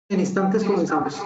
En instantes comenzamos.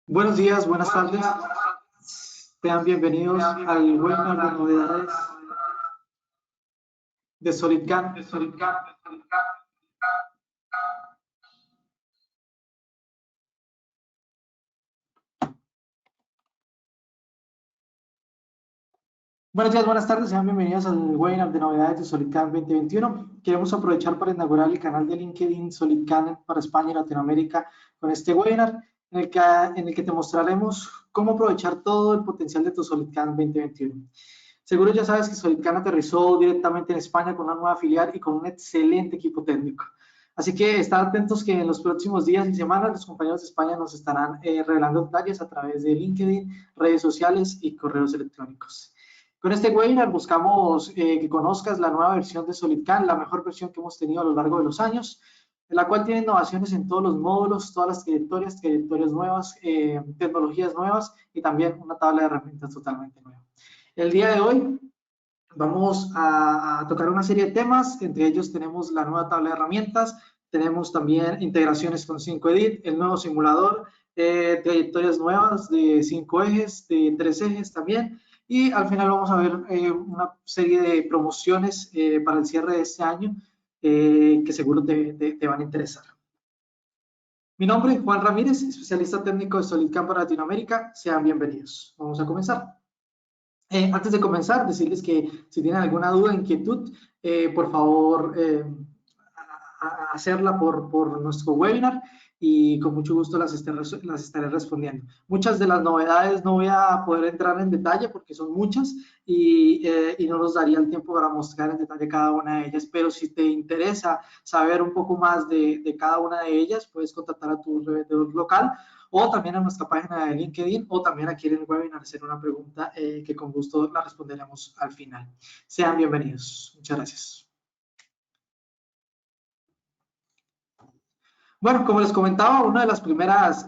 Buenos días, buenas tardes. Sean bienvenidos al webinar de novedades de SolidCAM. Buenos días, buenas tardes. Sean bienvenidos al webinar de novedades de SolidCAM 2021. Queremos aprovechar para inaugurar el canal de LinkedIn SolidCAM para España y Latinoamérica con este webinar en el que te mostraremos cómo aprovechar todo el potencial de tu SolidCAM 2021. Seguro ya sabes que SolidCAM aterrizó directamente en España con una nueva filial y con un excelente equipo técnico. Así que estad atentos que en los próximos días y semanas los compañeros de España nos estarán revelando detalles a través de LinkedIn, redes sociales y correos electrónicos. Con este webinar buscamos que conozcas la nueva versión de SolidCAM, la mejor versión que hemos tenido a lo largo de los años, la cual tiene innovaciones en todos los módulos, todas las trayectorias nuevas, tecnologías nuevas y también una tabla de herramientas totalmente nueva. El día de hoy vamos a tocar una serie de temas, entre ellos tenemos la nueva tabla de herramientas, tenemos también integraciones con 5Edit, el nuevo simulador, trayectorias nuevas de 5 ejes, de 3 ejes también, y al final vamos a ver una serie de promociones para el cierre de este año que seguro te van a interesar. Mi nombre es Juan Ramírez, especialista técnico de SolidCAM para Latinoamérica. Sean bienvenidos. Vamos a comenzar. Antes de comenzar, decirles que si tienen alguna duda, inquietud, por favor, hacerla por nuestro webinar y con mucho gusto las estaré respondiendo. Muchas de las novedades no voy a poder entrar en detalle porque son muchas y no nos daría el tiempo para mostrar en detalle cada una de ellas, pero si te interesa saber un poco más de cada una de ellas, puedes contactar a tu revendedor local o también a nuestra página de LinkedIn o también aquí en el webinar hacer una pregunta que con gusto la responderemos al final. Sean bienvenidos. Muchas gracias. Bueno, como les comentaba, una de las primeras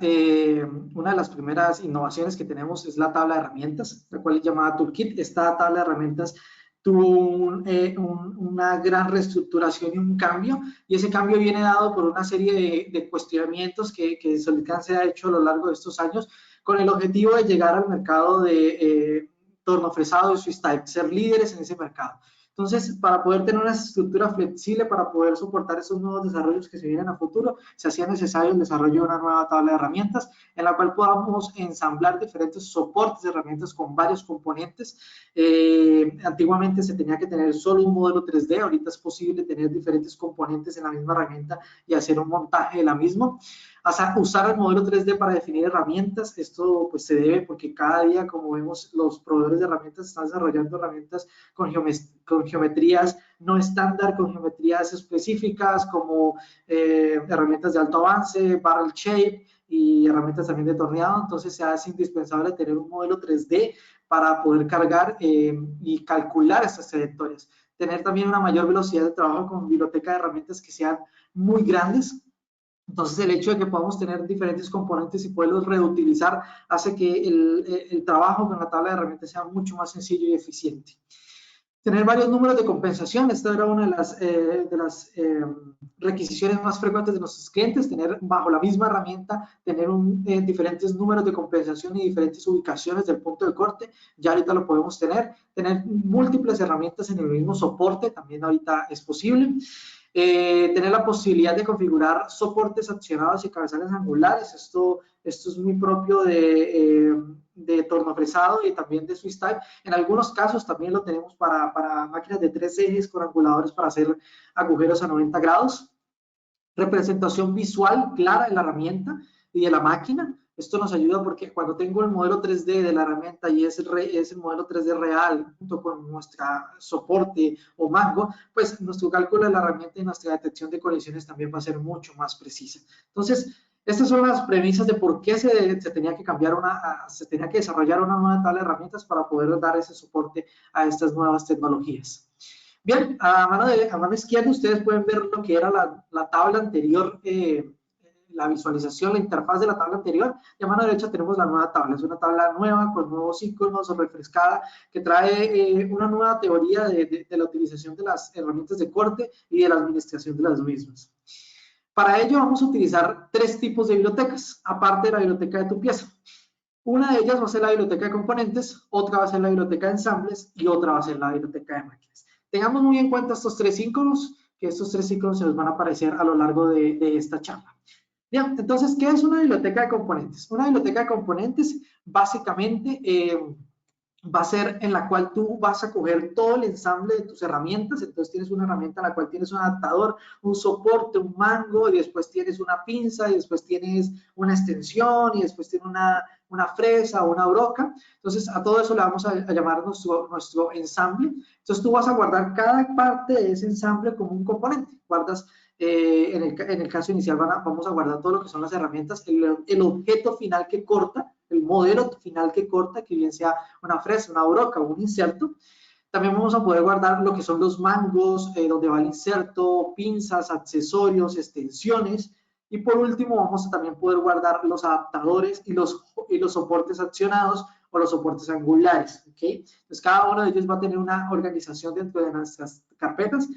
innovaciones que tenemos es la tabla de herramientas, la cual es llamada Toolkit. Esta tabla de herramientas tuvo una gran reestructuración y un cambio, y ese cambio viene dado por una serie de cuestionamientos que SolidCAM se ha hecho a lo largo de estos años con el objetivo de llegar al mercado de tornofresado y Swiss Type, ser líderes en ese mercado. Entonces, para poder tener una estructura flexible, para poder soportar esos nuevos desarrollos que se vienen a futuro, se hacía necesario el desarrollo de una nueva tabla de herramientas en la cual podamos ensamblar diferentes soportes de herramientas con varios componentes. Antiguamente se tenía que tener solo un modelo 3D, ahorita es posible tener diferentes componentes en la misma herramienta y hacer un montaje de la misma. Usar el modelo 3D para definir herramientas, esto pues se debe porque cada día, como vemos, los proveedores de herramientas están desarrollando herramientas con geometrías no estándar, con geometrías específicas como herramientas de alto avance, barrel shape y herramientas también de torneado. Entonces se hace indispensable tener un modelo 3D para poder cargar y calcular estas trayectorias. Tener también una mayor velocidad de trabajo con biblioteca de herramientas que sean muy grandes. Entonces, el hecho de que podamos tener diferentes componentes y poderlos reutilizar hace que el trabajo con la tabla de herramientas sea mucho más sencillo y eficiente. Tener varios números de compensación, esta era una de las requisiciones más frecuentes de nuestros clientes, tener bajo la misma herramienta, tener diferentes números de compensación y diferentes ubicaciones del punto de corte, ya ahorita lo podemos tener múltiples herramientas en el mismo soporte, también ahorita es posible. Tener la posibilidad de configurar soportes accionados y cabezales angulares, esto es muy propio de tornofresado y también de Swiss Type. En algunos casos también lo tenemos para máquinas de 3 ejes con anguladores para hacer agujeros a 90 grados. Representación visual clara de la herramienta y de la máquina. Esto nos ayuda porque cuando tengo el modelo 3D de la herramienta y es el modelo 3D real junto con nuestro soporte o mango, pues nuestro cálculo de la herramienta y nuestra detección de colisiones también va a ser mucho más precisa. Entonces, estas son las premisas de por qué se tenía que desarrollar una nueva tabla de herramientas para poder dar ese soporte a estas nuevas tecnologías. Bien, a mano izquierda ustedes pueden ver lo que era la tabla anterior, la visualización, la interfaz de la tabla anterior, y a mano derecha tenemos la nueva tabla. Es una tabla nueva con nuevos iconos, refrescada, que trae una nueva teoría de la utilización de las herramientas de corte y de la administración de las mismas. Para ello vamos a utilizar 3 tipos de bibliotecas, aparte de la biblioteca de tu pieza. Una de ellas va a ser la biblioteca de componentes, otra va a ser la biblioteca de ensambles y otra va a ser la biblioteca de máquinas. Tengamos muy en cuenta estos 3 iconos, que estos 3 iconos se nos van a aparecer a lo largo de esta charla. Bien, entonces, ¿qué es una biblioteca de componentes? Una biblioteca de componentes básicamente va a ser en la cual tú vas a coger todo el ensamble de tus herramientas. Entonces tienes una herramienta en la cual tienes un adaptador, un soporte, un mango, y después tienes una pinza, y después tienes una extensión, y después tienes una fresa o una broca. Entonces a todo eso le vamos a llamar nuestro ensamble. Entonces tú vas a guardar cada parte de ese ensamble como un componente. Guardas, en el caso inicial vamos a guardar todo lo que son las herramientas, el objeto final que corta, el modelo final que corta, que bien sea una fresa, una broca o un inserto. También vamos a poder guardar lo que son los mangos, donde va el inserto, pinzas, accesorios, extensiones. Y por último, vamos a también poder guardar los adaptadores y los soportes accionados o los soportes angulares. ¿Okay? Entonces, cada uno de ellos va a tener una organización dentro de nuestras carpetas.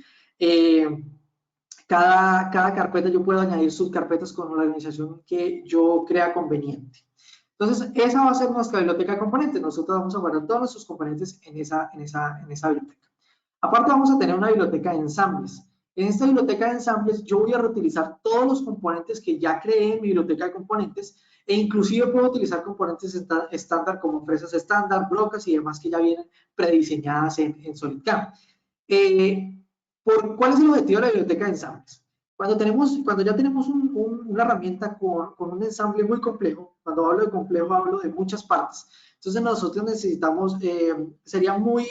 cada carpeta yo puedo añadir subcarpetas con la organización que yo crea conveniente. Entonces, esa va a ser nuestra biblioteca de componentes. Nosotros vamos a guardar todos nuestros componentes en esa biblioteca. Aparte, vamos a tener una biblioteca de ensambles. En esta biblioteca de ensambles, yo voy a reutilizar todos los componentes que ya creé en mi biblioteca de componentes e inclusive puedo utilizar componentes estándar como fresas estándar, brocas y demás que ya vienen prediseñadas en SolidCAM. ¿Cuál es el objetivo de la biblioteca de ensambles? Cuando ya tenemos una herramienta con un ensamble muy complejo, cuando hablo de complejo hablo de muchas partes, entonces nosotros necesitamos, sería muy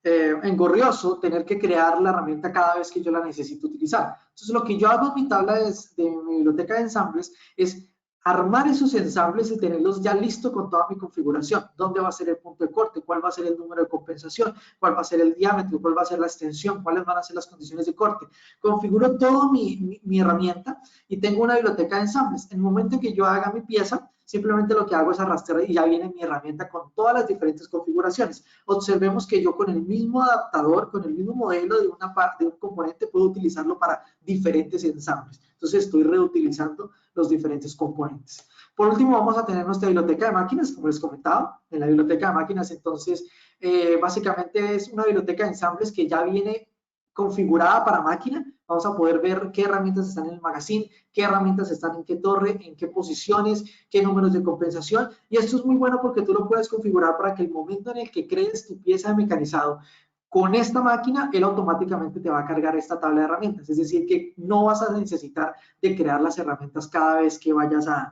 engorrioso tener que crear la herramienta cada vez que yo la necesito utilizar. Entonces lo que yo hago en mi tabla de mi biblioteca de ensambles es armar esos ensambles y tenerlos ya listos con toda mi configuración. ¿Dónde va a ser el punto de corte? ¿Cuál va a ser el número de compensación? ¿Cuál va a ser el diámetro? ¿Cuál va a ser la extensión? ¿Cuáles van a ser las condiciones de corte? Configuro toda mi herramienta y tengo una biblioteca de ensambles. En el momento en que yo haga mi pieza, simplemente lo que hago es arrastrar y ya viene mi herramienta con todas las diferentes configuraciones. Observemos que yo con el mismo adaptador, con el mismo modelo de una parte de un componente, puedo utilizarlo para diferentes ensambles. Entonces estoy reutilizando los diferentes componentes. Por último, vamos a tener nuestra biblioteca de máquinas, como les comentaba. En la biblioteca de máquinas, entonces, básicamente es una biblioteca de ensambles que ya viene configurada para máquina. Vamos a poder ver qué herramientas están en el magazine, qué herramientas están en qué torre, en qué posiciones, qué números de compensación. Y esto es muy bueno porque tú lo puedes configurar para que el momento en el que crees tu pieza de mecanizado con esta máquina, él automáticamente te va a cargar esta tabla de herramientas. Es decir, que no vas a necesitar de crear las herramientas cada vez que vayas a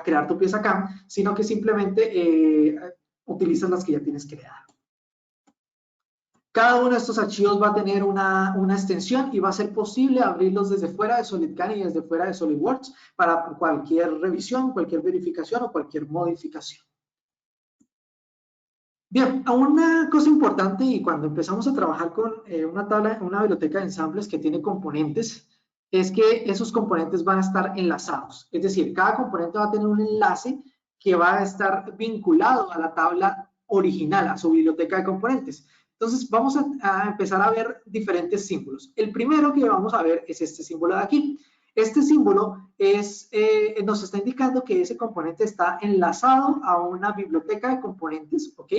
crear tu pieza CAM, sino que simplemente utilizas las que ya tienes creadas. Cada uno de estos archivos va a tener una extensión y va a ser posible abrirlos desde fuera de SolidCAM y desde fuera de SolidWorks para cualquier revisión, cualquier verificación o cualquier modificación. Bien, una cosa importante y cuando empezamos a trabajar con una biblioteca de ensambles que tiene componentes, es que esos componentes van a estar enlazados. Es decir, cada componente va a tener un enlace que va a estar vinculado a la tabla original, a su biblioteca de componentes. Entonces, vamos a empezar a ver diferentes símbolos. El primero que vamos a ver es este símbolo de aquí. Este símbolo nos está indicando que ese componente está enlazado a una biblioteca de componentes, ¿ok?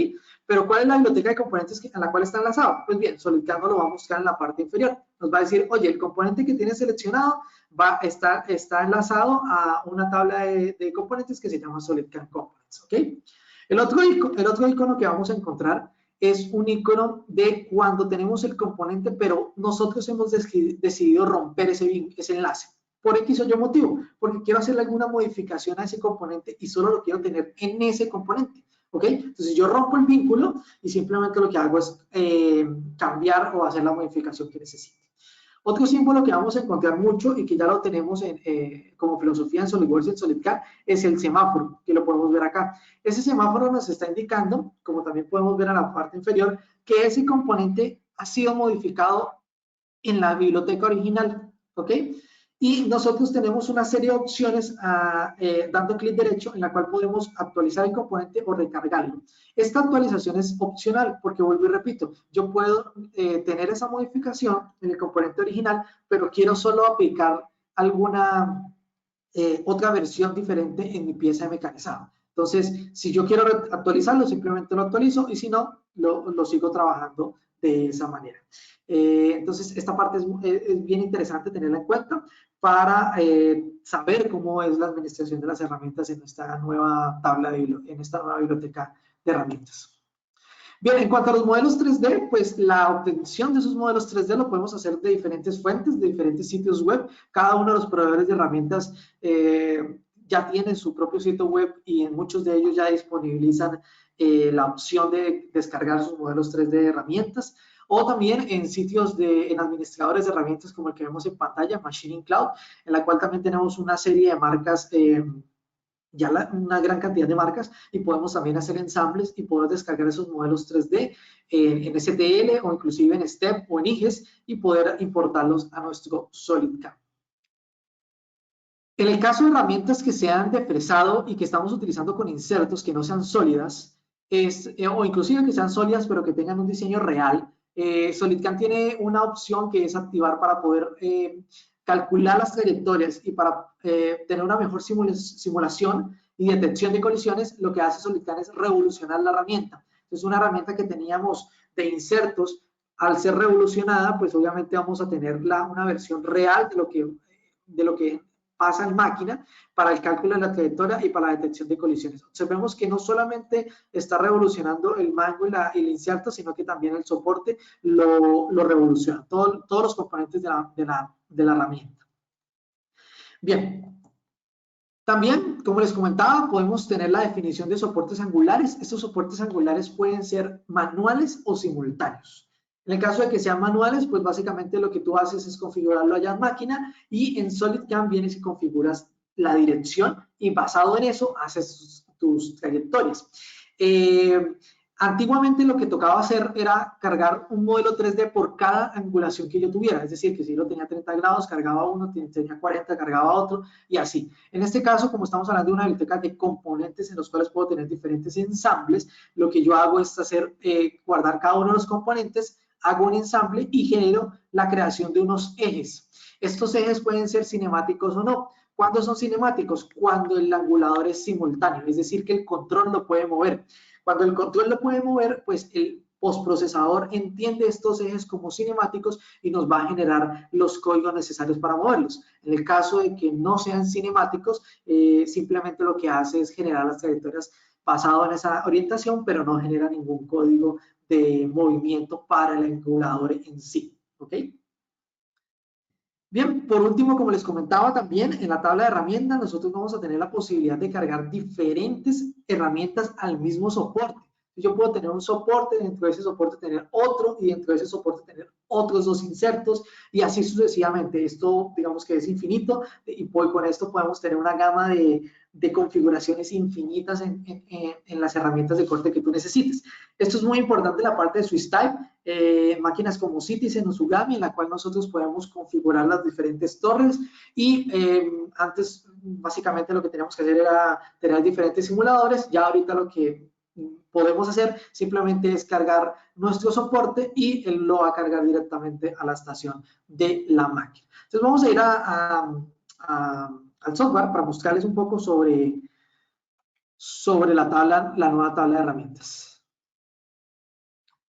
Pero ¿cuál es la biblioteca de componentes a la cual está enlazado? Pues bien, SolidCAM lo va a buscar en la parte inferior. Nos va a decir, oye, el componente que tienes seleccionado está enlazado a una tabla de componentes que se llama SolidCAM Components, ¿ok? El otro icono que vamos a encontrar es un icono de cuando tenemos el componente, pero nosotros hemos decidido romper ese enlace. Por X o Y motivo, porque quiero hacerle alguna modificación a ese componente y solo lo quiero tener en ese componente, ¿ok? Entonces yo rompo el vínculo y simplemente lo que hago es cambiar o hacer la modificación que necesite. Otro símbolo que vamos a encontrar mucho y que ya lo tenemos como filosofía en SolidWorks y en SolidCAM es el semáforo, que lo podemos ver acá. Ese semáforo nos está indicando, como también podemos ver en la parte inferior, que ese componente ha sido modificado en la biblioteca original, ¿ok? Y nosotros tenemos una serie de opciones dando clic derecho en la cual podemos actualizar el componente o recargarlo. Esta actualización es opcional porque vuelvo y repito, yo puedo tener esa modificación en el componente original, pero quiero solo aplicar alguna otra versión diferente en mi pieza de mecanizado. Entonces, si yo quiero actualizarlo, simplemente lo actualizo y si no, lo sigo trabajando de esa manera. Entonces, esta parte es bien interesante tenerla en cuenta para saber cómo es la administración de las herramientas en esta nueva tabla, en esta nueva biblioteca de herramientas. Bien, en cuanto a los modelos 3D, pues la obtención de esos modelos 3D lo podemos hacer de diferentes fuentes, de diferentes sitios web. Cada uno de los proveedores de herramientas ya tienen su propio sitio web y en muchos de ellos ya disponibilizan la opción de descargar sus modelos 3D de herramientas. O también en sitios en administradores de herramientas como el que vemos en pantalla, Machining Cloud, en la cual también tenemos una serie de marcas una gran cantidad de marcas y podemos también hacer ensambles y poder descargar esos modelos 3D en STL o inclusive en STEP o en IGES y poder importarlos a nuestro SolidCAM. En el caso de herramientas que sean de fresado y que estamos utilizando con insertos que no sean sólidas, o inclusive que sean sólidas pero que tengan un diseño real, SolidCAM tiene una opción que es activar para poder calcular las trayectorias y para tener una mejor simulación y detección de colisiones. Lo que hace SolidCAM es revolucionar la herramienta. Es una herramienta que teníamos de insertos. Al ser revolucionada, pues obviamente vamos a tener una versión real de lo que pasa en máquina para el cálculo de la trayectoria y para la detección de colisiones. Observemos que no solamente está revolucionando el mango y el inserto, sino que también el soporte lo revoluciona, todos los componentes de la herramienta. Bien. También, como les comentaba, podemos tener la definición de soportes angulares. Estos soportes angulares pueden ser manuales o simultáneos. En el caso de que sean manuales, pues básicamente lo que tú haces es configurarlo allá en máquina y en SolidCAM vienes y configuras la dirección y basado en eso haces tus trayectorias. Antiguamente lo que tocaba hacer era cargar un modelo 3D por cada angulación que yo tuviera, es decir, que si yo tenía 30 grados, cargaba uno, tenía 40, cargaba otro, y así. En este caso, como estamos hablando de una biblioteca de componentes en los cuales puedo tener diferentes ensambles, lo que yo hago es guardar cada uno de los componentes, hago un ensamble y genero la creación de unos ejes. Estos ejes pueden ser cinemáticos o no. ¿Cuándo son cinemáticos? Cuando el angulador es simultáneo, es decir, que el control lo puede mover. Cuando el control lo puede mover, pues el postprocesador entiende estos ejes como cinemáticos y nos va a generar los códigos necesarios para moverlos. En el caso de que no sean cinemáticos, simplemente lo que hace es generar las trayectorias basado en esa orientación, pero no genera ningún código de movimiento para el angulador en sí. ¿Ok? Bien, por último, como les comentaba también, en la tabla de herramientas nosotros vamos a tener la posibilidad de cargar diferentes herramientas al mismo soporte. Yo puedo tener un soporte, dentro de ese soporte tener otro y dentro de ese soporte tener otros dos insertos y así sucesivamente. Esto digamos que es infinito y con esto podemos tener una gama de configuraciones infinitas en las herramientas de corte que tú necesites. Esto es muy importante en la parte de SwissType. Máquinas como Citizen o Sugami, en la cual nosotros podemos configurar las diferentes torres y antes básicamente lo que teníamos que hacer era tener diferentes simuladores. Ya ahorita lo que podemos hacer simplemente es cargar nuestro soporte y él lo va a cargar directamente a la estación de la máquina. Entonces vamos a ir al software para mostrarles un poco sobre la nueva tabla de herramientas.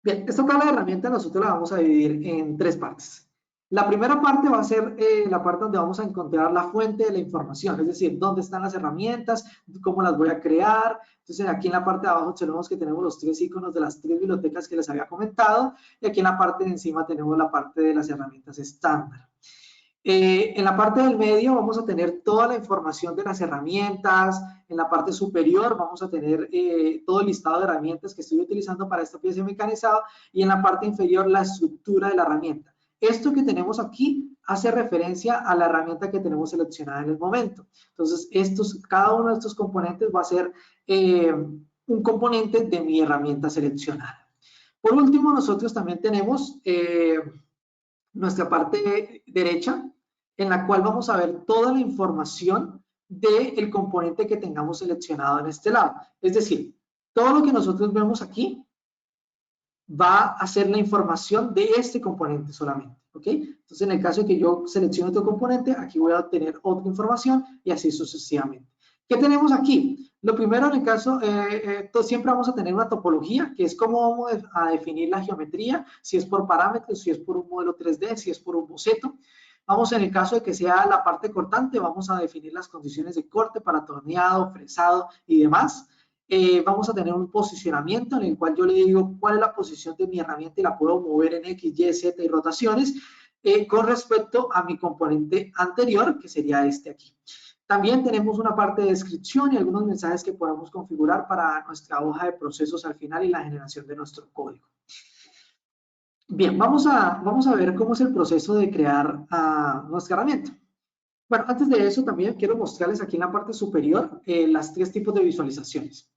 Bien, esta tabla de herramientas nosotros la vamos a dividir en tres partes. La primera parte va a ser la parte donde vamos a encontrar la fuente de la información, es decir, dónde están las herramientas, cómo las voy a crear. Entonces, aquí en la parte de abajo observamos que tenemos los tres iconos de las tres bibliotecas que les había comentado, y aquí en la parte de encima tenemos la parte de las herramientas estándar. En la parte del medio vamos a tener toda la información de las herramientas. En la parte superior vamos a tener todo el listado de herramientas que estoy utilizando para esta pieza mecanizada y en la parte inferior la estructura de la herramienta. Esto que tenemos aquí hace referencia a la herramienta que tenemos seleccionada en el momento. Entonces, cada uno de estos componentes va a ser un componente de mi herramienta seleccionada. Por último, nosotros también tenemos nuestra parte derecha, en la cual vamos a ver toda la información del componente que tengamos seleccionado en este lado. Es decir, todo lo que nosotros vemos aquí va a ser la información de este componente solamente. ¿Ok? Entonces, en el caso de que yo seleccione otro componente, aquí voy a obtener otra información y así sucesivamente. ¿Qué tenemos aquí? Lo primero, en el caso, siempre vamos a tener una topología, que es cómo vamos a definir la geometría, si es por parámetros, si es por un modelo 3D, si es por un boceto. Vamos, en el caso de que sea la parte cortante, vamos a definir las condiciones de corte para torneado, fresado y demás. Vamos a tener un posicionamiento en el cual yo le digo cuál es la posición de mi herramienta y la puedo mover en X, Y, Z y rotaciones con respecto a mi componente anterior, que sería este aquí. También tenemos una parte de descripción y algunos mensajes que podemos configurar para nuestra hoja de procesos al final y la generación de nuestro código. Bien, vamos a ver cómo es el proceso de crear nuestra herramienta. Bueno, antes de eso también quiero mostrarles aquí en la parte superior las tres tipos de visualizaciones.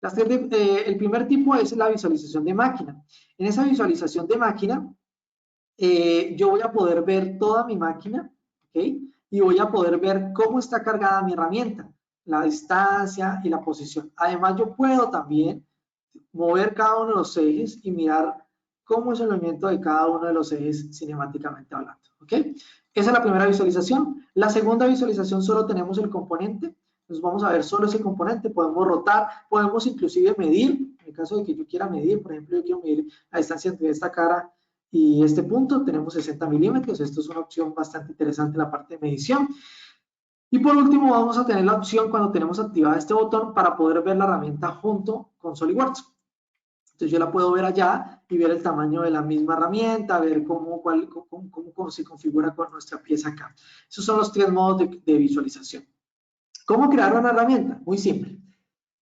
El primer tipo es la visualización de máquina. En esa visualización de máquina, yo voy a poder ver toda mi máquina, ¿ok? Y voy a poder ver cómo está cargada mi herramienta, la distancia y la posición. Además, yo puedo también mover cada uno de los ejes y mirar cómo es el movimiento de cada uno de los ejes cinemáticamente hablando. ¿Ok? Esa es la primera visualización. La segunda visualización solo tenemos el componente. Entonces vamos a ver solo ese componente. Podemos rotar, podemos inclusive medir. En el caso de que yo quiera medir, por ejemplo, yo quiero medir la distancia entre esta cara y este punto, tenemos 60 milímetros. Esto es una opción bastante interesante en la parte de medición. Y por último vamos a tener la opción cuando tenemos activado este botón para poder ver la herramienta junto con SolidWorks. Entonces yo la puedo ver allá y ver el tamaño de la misma herramienta, ver cómo se configura con nuestra pieza acá. Esos son los tres modos de visualización. ¿Cómo crear una herramienta? Muy simple.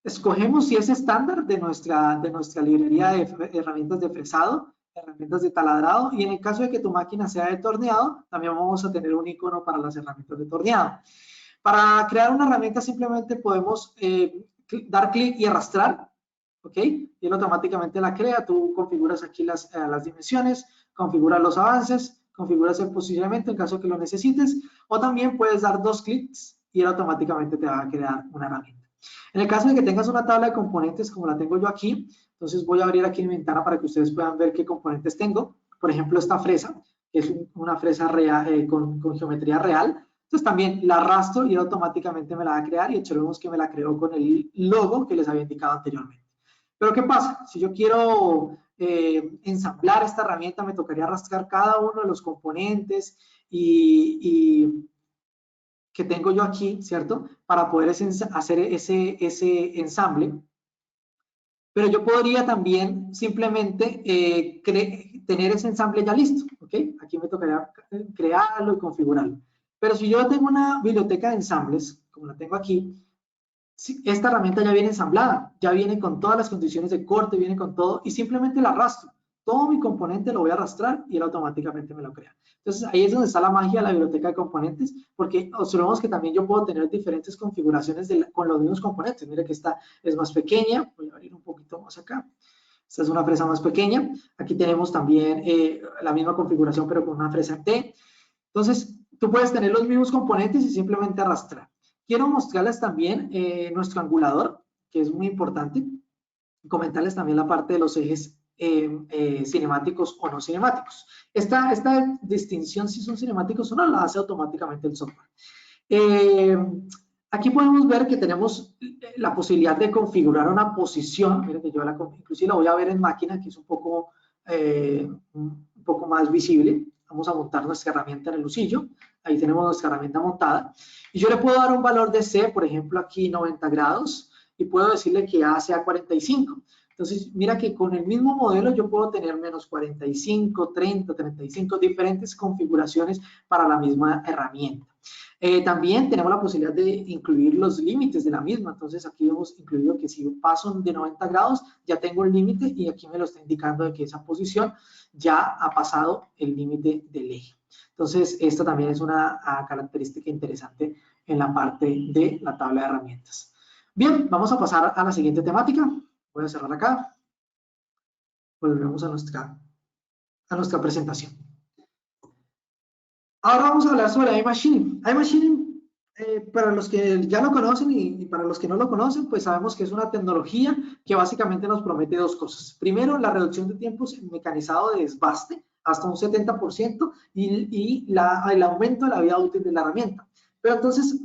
Escogemos si es estándar de nuestra librería de herramientas de fresado, herramientas de taladrado, y en el caso de que tu máquina sea de torneado, también vamos a tener un icono para las herramientas de torneado. Para crear una herramienta simplemente podemos dar clic y arrastrar, ¿ok? Y él automáticamente la crea. Tú configuras aquí las dimensiones, configuras los avances, configuras el posicionamiento en caso que lo necesites, o también puedes dar dos clics y él automáticamente te va a crear una herramienta. En el caso de que tengas una tabla de componentes como la tengo yo aquí, entonces voy a abrir aquí mi ventana para que ustedes puedan ver qué componentes tengo. Por ejemplo, esta fresa, que es una fresa real, con geometría real. Entonces también la arrastro y automáticamente me la va a crear, y observemos que me la creó con el logo que les había indicado anteriormente. Pero ¿qué pasa? Si yo quiero ensamblar esta herramienta, me tocaría arrastrar cada uno de los componentes y que tengo yo aquí, ¿cierto? Para poder hacer ese ensamble. Pero yo podría también simplemente tener ese ensamble ya listo, ¿ok? Aquí me tocaría crearlo y configurarlo. Pero si yo tengo una biblioteca de ensambles, como la tengo aquí, esta herramienta ya viene ensamblada, ya viene con todas las condiciones de corte, viene con todo, y simplemente la arrastro. Todo mi componente lo voy a arrastrar y él automáticamente me lo crea. Entonces ahí es donde está la magia de la biblioteca de componentes, porque observamos que también yo puedo tener diferentes configuraciones con los mismos componentes. Mira que esta es más pequeña, voy a abrir un poquito más acá. Esta es una fresa más pequeña. Aquí tenemos también la misma configuración, pero con una fresa T. Entonces, tú puedes tener los mismos componentes y simplemente arrastrar. Quiero mostrarles también nuestro angulador, que es muy importante. Comentarles también la parte de los ejes cinemáticos o no cinemáticos. Esta distinción si son cinemáticos o no la hace automáticamente el software. Aquí podemos ver que tenemos la posibilidad de configurar una posición. Miren que yo inclusive la voy a ver en máquina, que es un poco más visible. Vamos a montar nuestra herramienta en el lucillo. Ahí tenemos nuestra herramienta montada. Y yo le puedo dar un valor de C, por ejemplo, aquí 90 grados, y puedo decirle que A sea 45. Entonces, mira que con el mismo modelo yo puedo tener menos 45, 30, 35, diferentes configuraciones para la misma herramienta. También tenemos la posibilidad de incluir los límites de la misma. Entonces, aquí hemos incluido que si paso de 90 grados, ya tengo el límite, y aquí me lo está indicando de que esa posición ya ha pasado el límite del eje. Entonces, esta también es una característica interesante en la parte de la tabla de herramientas. Bien, vamos a pasar a la siguiente temática. Voy a cerrar acá. Volvemos a nuestra presentación. Ahora vamos a hablar sobre iMachining. iMachining, para los que ya lo conocen y para los que no lo conocen, pues sabemos que es una tecnología que básicamente nos promete dos cosas. Primero, la reducción de tiempos en mecanizado de desbaste hasta un 70% y el aumento de la vida útil de la herramienta. Pero entonces,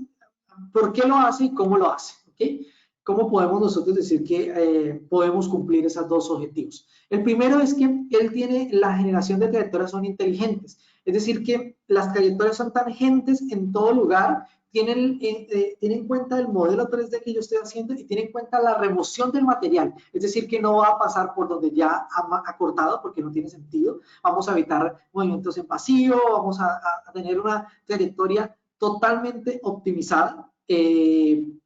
¿por qué lo hace y cómo lo hace? ¿Okay? ¿Cómo podemos nosotros decir que podemos cumplir esos dos objetivos? El primero es que él tiene la generación de trayectorias son inteligentes. Es decir, que las trayectorias son tangentes en todo lugar, tienen en cuenta el modelo 3D que yo estoy haciendo y tienen en cuenta la remoción del material. Es decir, que no va a pasar por donde ya ha cortado porque no tiene sentido. Vamos a evitar movimientos en vacío, vamos a tener una trayectoria totalmente optimizada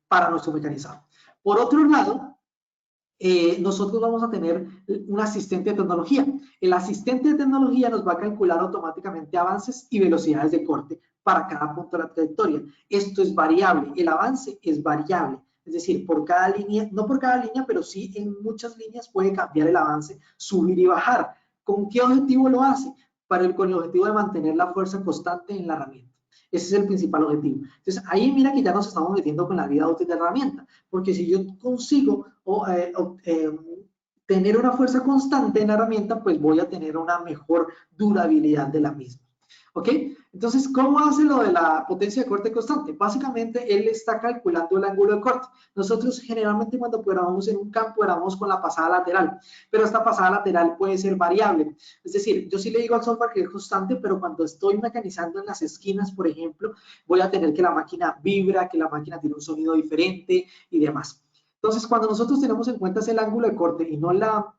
para nuestro mecanizado. Por otro lado, nosotros vamos a tener un asistente de tecnología. El asistente de tecnología nos va a calcular automáticamente avances y velocidades de corte para cada punto de la trayectoria. Esto es variable, el avance es variable. Es decir, por cada línea, no por cada línea, pero sí en muchas líneas puede cambiar el avance, subir y bajar. ¿Con qué objetivo lo hace? Con el objetivo de mantener la fuerza constante en la herramienta. Ese es el principal objetivo. Entonces, ahí mira que ya nos estamos metiendo con la vida útil de la herramienta, porque si yo consigo tener una fuerza constante en la herramienta, pues voy a tener una mejor durabilidad de la misma. ¿Ok? Entonces, ¿cómo hace lo de la potencia de corte constante? Básicamente, él está calculando el ángulo de corte. Nosotros generalmente cuando programamos en un campo, programamos con la pasada lateral, pero esta pasada lateral puede ser variable. Es decir, yo sí le digo al software que es constante, pero cuando estoy mecanizando en las esquinas, por ejemplo, voy a tener que la máquina vibra, que la máquina tiene un sonido diferente y demás. Entonces, cuando nosotros tenemos en cuenta el ángulo de corte y no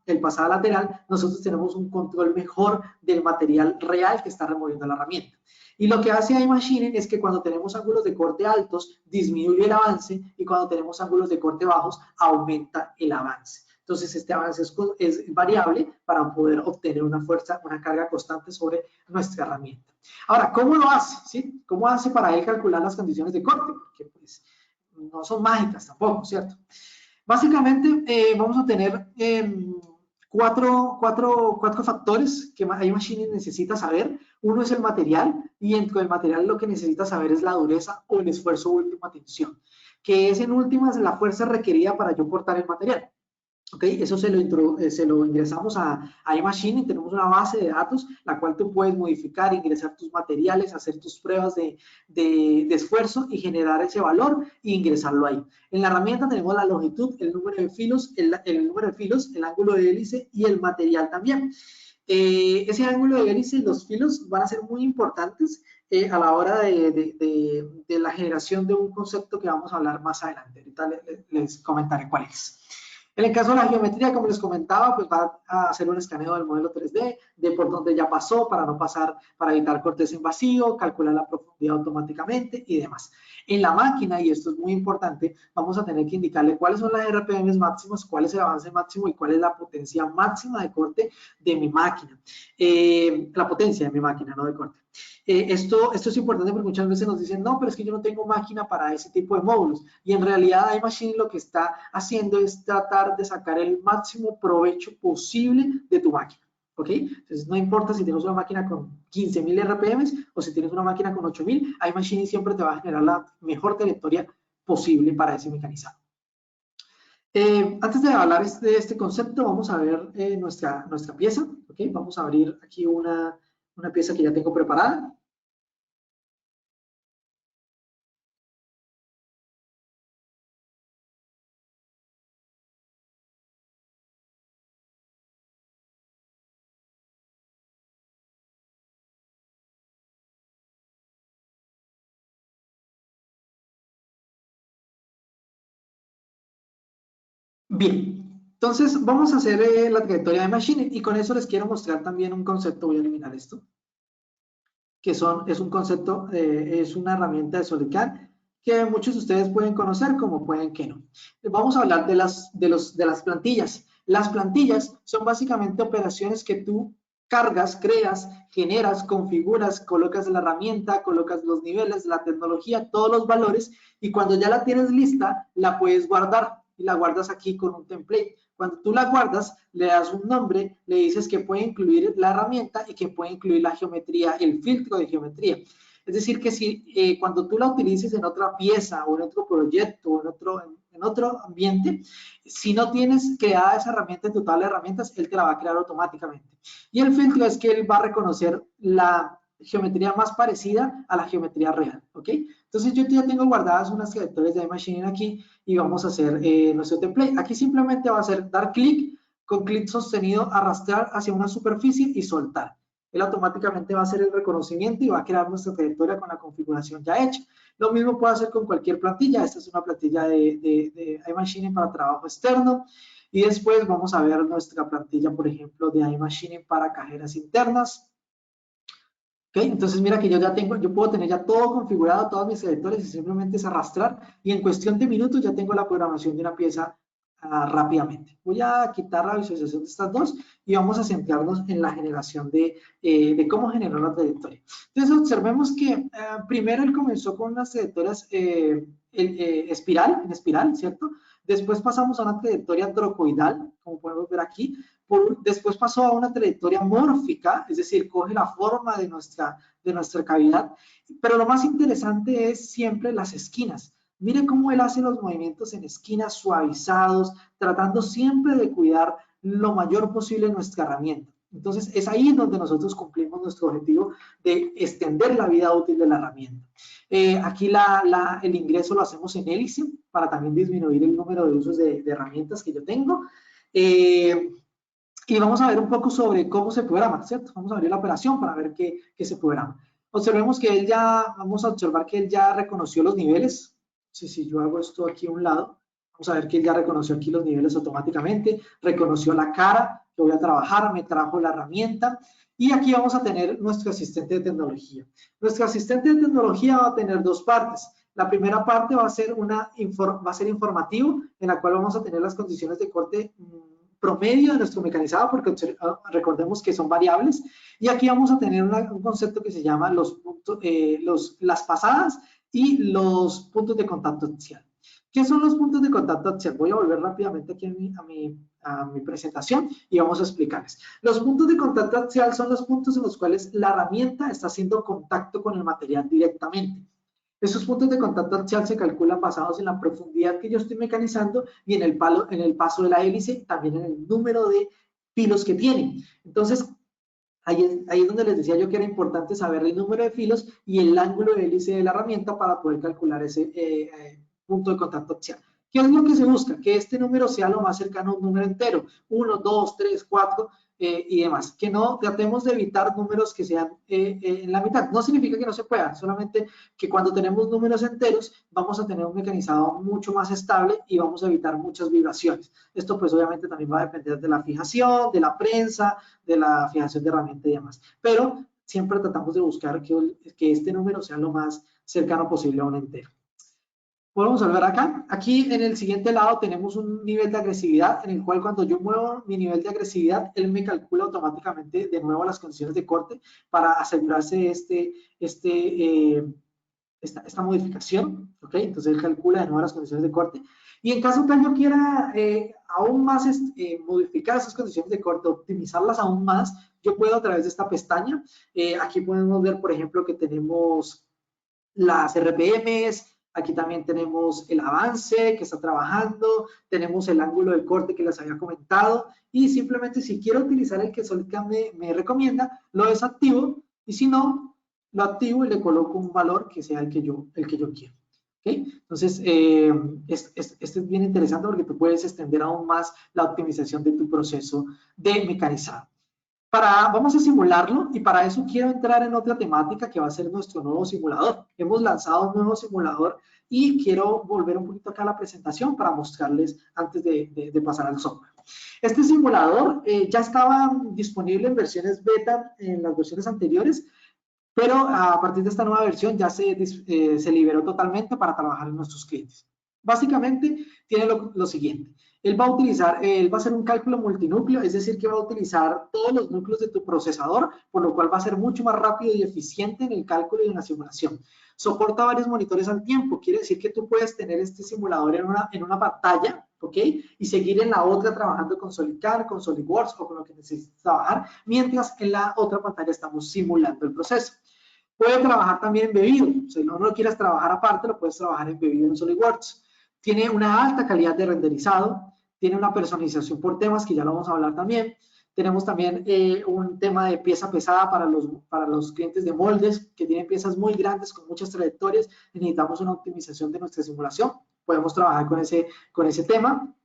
el pasada lateral, nosotros tenemos un control mejor del material real que está removiendo la herramienta. Y lo que hace iMachining es que cuando tenemos ángulos de corte altos, disminuye el avance, y cuando tenemos ángulos de corte bajos, aumenta el avance. Entonces, este avance es variable para poder obtener una fuerza, una carga constante sobre nuestra herramienta. Ahora, ¿cómo lo hace? ¿Sí? ¿Cómo hace para él calcular las condiciones de corte? Porque pues no son mágicas tampoco, ¿cierto? Básicamente vamos a tener cuatro factores que iMachining necesita saber. Uno es el material, y dentro del material lo que necesita saber es la dureza o el esfuerzo última tensión, que es en últimas la fuerza requerida para yo cortar el material. ¿Ok? Eso se lo ingresamos a iMachining. Tenemos una base de datos, la cual tú puedes modificar, ingresar tus materiales, hacer tus pruebas de esfuerzo y generar ese valor e ingresarlo ahí. En la herramienta tenemos la longitud, el número de filos, el ángulo de hélice y el material también. Ese ángulo de hélice y los filos van a ser muy importantes a la hora de la generación de un concepto que vamos a hablar más adelante. Ahorita les comentaré cuál es. En el caso de la geometría, como les comentaba, pues va a hacer un escaneo del modelo 3D, de por donde ya pasó, para no pasar, para evitar cortes en vacío, calcular la profundidad automáticamente y demás. En la máquina, y esto es muy importante, vamos a tener que indicarle cuáles son las RPMs máximos, cuál es el avance máximo y cuál es la potencia máxima de corte de mi máquina. La potencia de mi máquina, no de corte. Esto es importante porque muchas veces nos dicen, no, pero es que yo no tengo máquina para ese tipo de módulos. Y en realidad iMachining lo que está haciendo es tratar de sacar el máximo provecho posible de tu máquina. ¿Ok? Entonces no importa si tienes una máquina con 15.000 RPMs o si tienes una máquina con 8.000, iMachining siempre te va a generar la mejor trayectoria posible para ese mecanizado. Antes de hablar de este concepto, vamos a ver nuestra pieza. ¿Okay? Vamos a abrir aquí una pieza que ya tengo preparada. Bien, entonces vamos a hacer la trayectoria de Machining, y con eso les quiero mostrar también un concepto. Voy a eliminar esto, que es un concepto, es una herramienta de SolidCAD que muchos de ustedes pueden conocer, como pueden que no. Vamos a hablar de las plantillas. Las plantillas son básicamente operaciones que tú cargas, creas, generas, configuras, colocas la herramienta, colocas los niveles, la tecnología, todos los valores, y cuando ya la tienes lista, la puedes guardar, y la guardas aquí con un template. Cuando tú la guardas, le das un nombre, le dices que puede incluir la herramienta y que puede incluir la geometría, el filtro de geometría. Es decir, que si cuando tú la utilices en otra pieza o en otro proyecto o en otro ambiente, si no tienes creada esa herramienta en tu tabla de herramientas, él te la va a crear automáticamente. Y el filtro es que él va a reconocer la geometría más parecida a la geometría real, ¿ok? Entonces yo ya tengo guardadas unas trayectorias de iMachining aquí, y vamos a hacer nuestro template. Aquí simplemente va a ser dar clic, con clic sostenido arrastrar hacia una superficie y soltar. Él automáticamente va a hacer el reconocimiento y va a crear nuestra trayectoria con la configuración ya hecha. Lo mismo puede hacer con cualquier plantilla. Esta es una plantilla de iMachining para trabajo externo. Y después vamos a ver nuestra plantilla, por ejemplo, de iMachining para cajeras internas. ¿Okay? Entonces mira que yo puedo tener ya todo configurado, todos mis trayectorias, y simplemente es arrastrar, y en cuestión de minutos ya tengo la programación de una pieza rápidamente. Voy a quitar la visualización de estas dos y vamos a centrarnos en la generación de cómo generar la trayectoria. Entonces observemos que primero él comenzó con unas trayectorias en espiral, ¿cierto? Después pasamos a una trayectoria trocoidal, como podemos ver aquí. Después pasó a una trayectoria mórfica, es decir, coge la forma de nuestra cavidad. Pero lo más interesante es siempre las esquinas. Mire cómo él hace los movimientos en esquinas suavizados, tratando siempre de cuidar lo mayor posible nuestra herramienta. Entonces, es ahí donde nosotros cumplimos nuestro objetivo de extender la vida útil de la herramienta. Aquí el ingreso lo hacemos en hélice para también disminuir el número de usos de herramientas que yo tengo. Y vamos a ver un poco sobre cómo se programa, ¿cierto? Vamos a abrir la operación para ver qué se programa. Observemos que vamos a observar que él ya reconoció los niveles. Si yo hago esto aquí a un lado, vamos a ver que él ya reconoció aquí los niveles automáticamente, reconoció la cara que voy a trabajar, me trajo la herramienta, y aquí vamos a tener nuestro asistente de tecnología. Nuestro asistente de tecnología va a tener dos partes. La primera parte va a ser informativo, en la cual vamos a tener las condiciones de corte promedio de nuestro mecanizado, porque recordemos que son variables, y aquí vamos a tener un concepto que se llama las pasadas y los puntos de contacto axial. ¿Qué son los puntos de contacto axial? Voy a volver rápidamente aquí a mi presentación y vamos a explicarles. Los puntos de contacto axial son los puntos en los cuales la herramienta está haciendo contacto con el material directamente. Esos puntos de contacto axial se calculan basados en la profundidad que yo estoy mecanizando y en el paso de la hélice, también en el número de filos que tiene. Entonces, ahí es donde les decía yo que era importante saber el número de filos y el ángulo de hélice de la herramienta para poder calcular ese punto de contacto axial. ¿Qué es lo que se busca? Que este número sea lo más cercano a un número entero, 1, 2, 3, 4 y demás. Que no tratemos de evitar números que sean en la mitad. No significa que no se pueda, solamente que cuando tenemos números enteros vamos a tener un mecanizado mucho más estable y vamos a evitar muchas vibraciones. Esto pues obviamente también va a depender de la fijación, de la prensa, de la fijación de herramienta y demás. Pero siempre tratamos de buscar que este número sea lo más cercano posible a un entero. Podemos volver acá. Aquí en el siguiente lado tenemos un nivel de agresividad en el cual cuando yo muevo mi nivel de agresividad, él me calcula automáticamente de nuevo las condiciones de corte para asegurarse esta modificación, ¿ok? Entonces él calcula de nuevo las condiciones de corte. Y en caso que yo quiera aún más modificar esas condiciones de corte, optimizarlas aún más, yo puedo a través de esta pestaña. Aquí podemos ver, por ejemplo, que tenemos las RPMs, aquí también tenemos el avance que está trabajando, tenemos el ángulo de corte que les había comentado, y simplemente si quiero utilizar el que SolidCAM me recomienda, lo desactivo, y si no, lo activo y le coloco un valor que sea el que yo quiero. ¿Okay? Entonces, este es bien interesante porque tú puedes extender aún más la optimización de tu proceso de mecanizado. Vamos a simularlo y para eso quiero entrar en otra temática que va a ser nuestro nuevo simulador. Hemos lanzado un nuevo simulador y quiero volver un poquito acá a la presentación para mostrarles antes de pasar al software. Este simulador ya estaba disponible en versiones beta en las versiones anteriores, pero a partir de esta nueva versión ya se liberó totalmente para trabajar en nuestros clientes. Básicamente tiene lo siguiente. Él va a hacer un cálculo multinúcleo, es decir, que va a utilizar todos los núcleos de tu procesador, por lo cual va a ser mucho más rápido y eficiente en el cálculo y en la simulación. Soporta varios monitores al tiempo, quiere decir que tú puedes tener este simulador en una pantalla, ¿ok? Y seguir en la otra trabajando con SolidCAD, con SolidWorks o con lo que necesites trabajar, mientras en la otra pantalla estamos simulando el proceso. Puede trabajar también embebido, si no lo quieres trabajar aparte, lo puedes trabajar embebido en SolidWorks. Tiene una alta calidad de renderizado, tiene una personalización por temas, que ya lo vamos a hablar también. Tenemos también un tema de pieza pesada para los clientes de moldes, que tienen piezas muy grandes con muchas trayectorias y necesitamos una optimización de nuestra simulación. Podemos trabajar con ese tema.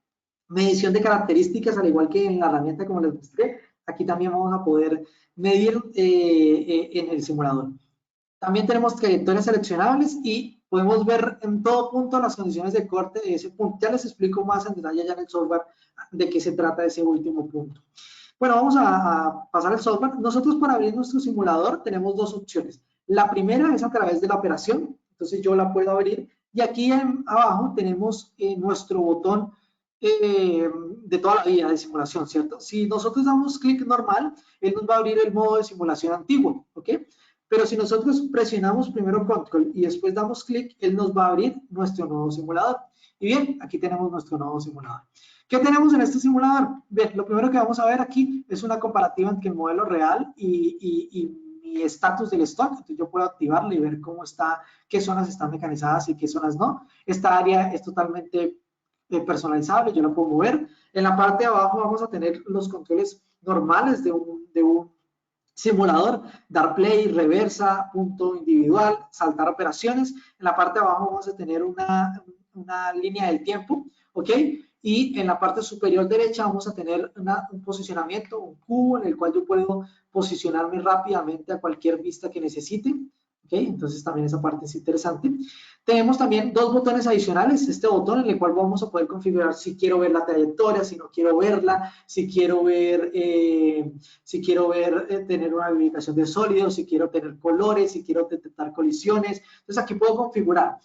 Medición de características, al igual que en la herramienta como les mostré, aquí también vamos a poder medir en el simulador. También tenemos trayectorias seleccionables y podemos ver en todo punto las condiciones de corte de ese punto. Ya les explico más en detalle ya en el software de qué se trata ese último punto. Bueno, vamos a pasar al software. Nosotros para abrir nuestro simulador tenemos dos opciones. La primera es a través de la operación, entonces yo la puedo abrir y aquí abajo tenemos nuestro botón de toda la vida de simulación, ¿cierto? Si nosotros damos clic normal, él nos va a abrir el modo de simulación antiguo, ¿ok? Pero si nosotros presionamos primero Control y después damos clic, él nos va a abrir nuestro nuevo simulador. Y bien, aquí tenemos nuestro nuevo simulador. ¿Qué tenemos en este simulador? Bien, lo primero que vamos a ver aquí es una comparativa entre el modelo real y mi estatus del stock. Entonces yo puedo activarlo y ver cómo está, qué zonas están mecanizadas y qué zonas no. Esta área es totalmente personalizable, yo la puedo mover. En la parte de abajo vamos a tener los controles normales de un simulador, dar play, reversa, punto individual, saltar operaciones. En la parte de abajo vamos a tener una línea del tiempo, ¿ok? Y en la parte superior derecha vamos a tener un posicionamiento, un cubo en el cual yo puedo posicionarme rápidamente a cualquier vista que necesite. ¿Okay? Entonces también esa parte es interesante. Tenemos también dos botones adicionales, este botón en el cual vamos a poder configurar si quiero ver la trayectoria, si no quiero verla, si quiero ver, tener una ubicación de sólidos, si quiero tener colores, si quiero detectar colisiones. Entonces aquí puedo configurar.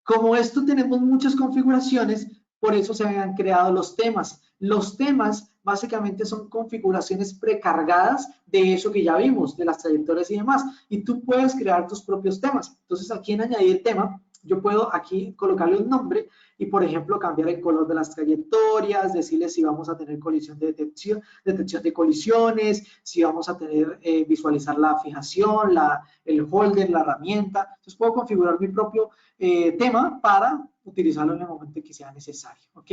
Como esto tenemos muchas configuraciones, por eso se han creado los temas. Los temas básicamente son configuraciones precargadas de eso que ya vimos, de las trayectorias y demás. Y tú puedes crear tus propios temas. Entonces aquí en añadir tema, yo puedo aquí colocarle un nombre y, por ejemplo, cambiar el color de las trayectorias, decirle si vamos a tener colisión de detección de colisiones, si vamos a tener, visualizar la fijación, el holder, la herramienta. Entonces puedo configurar mi propio tema para utilizarlo en el momento que sea necesario, ¿ok?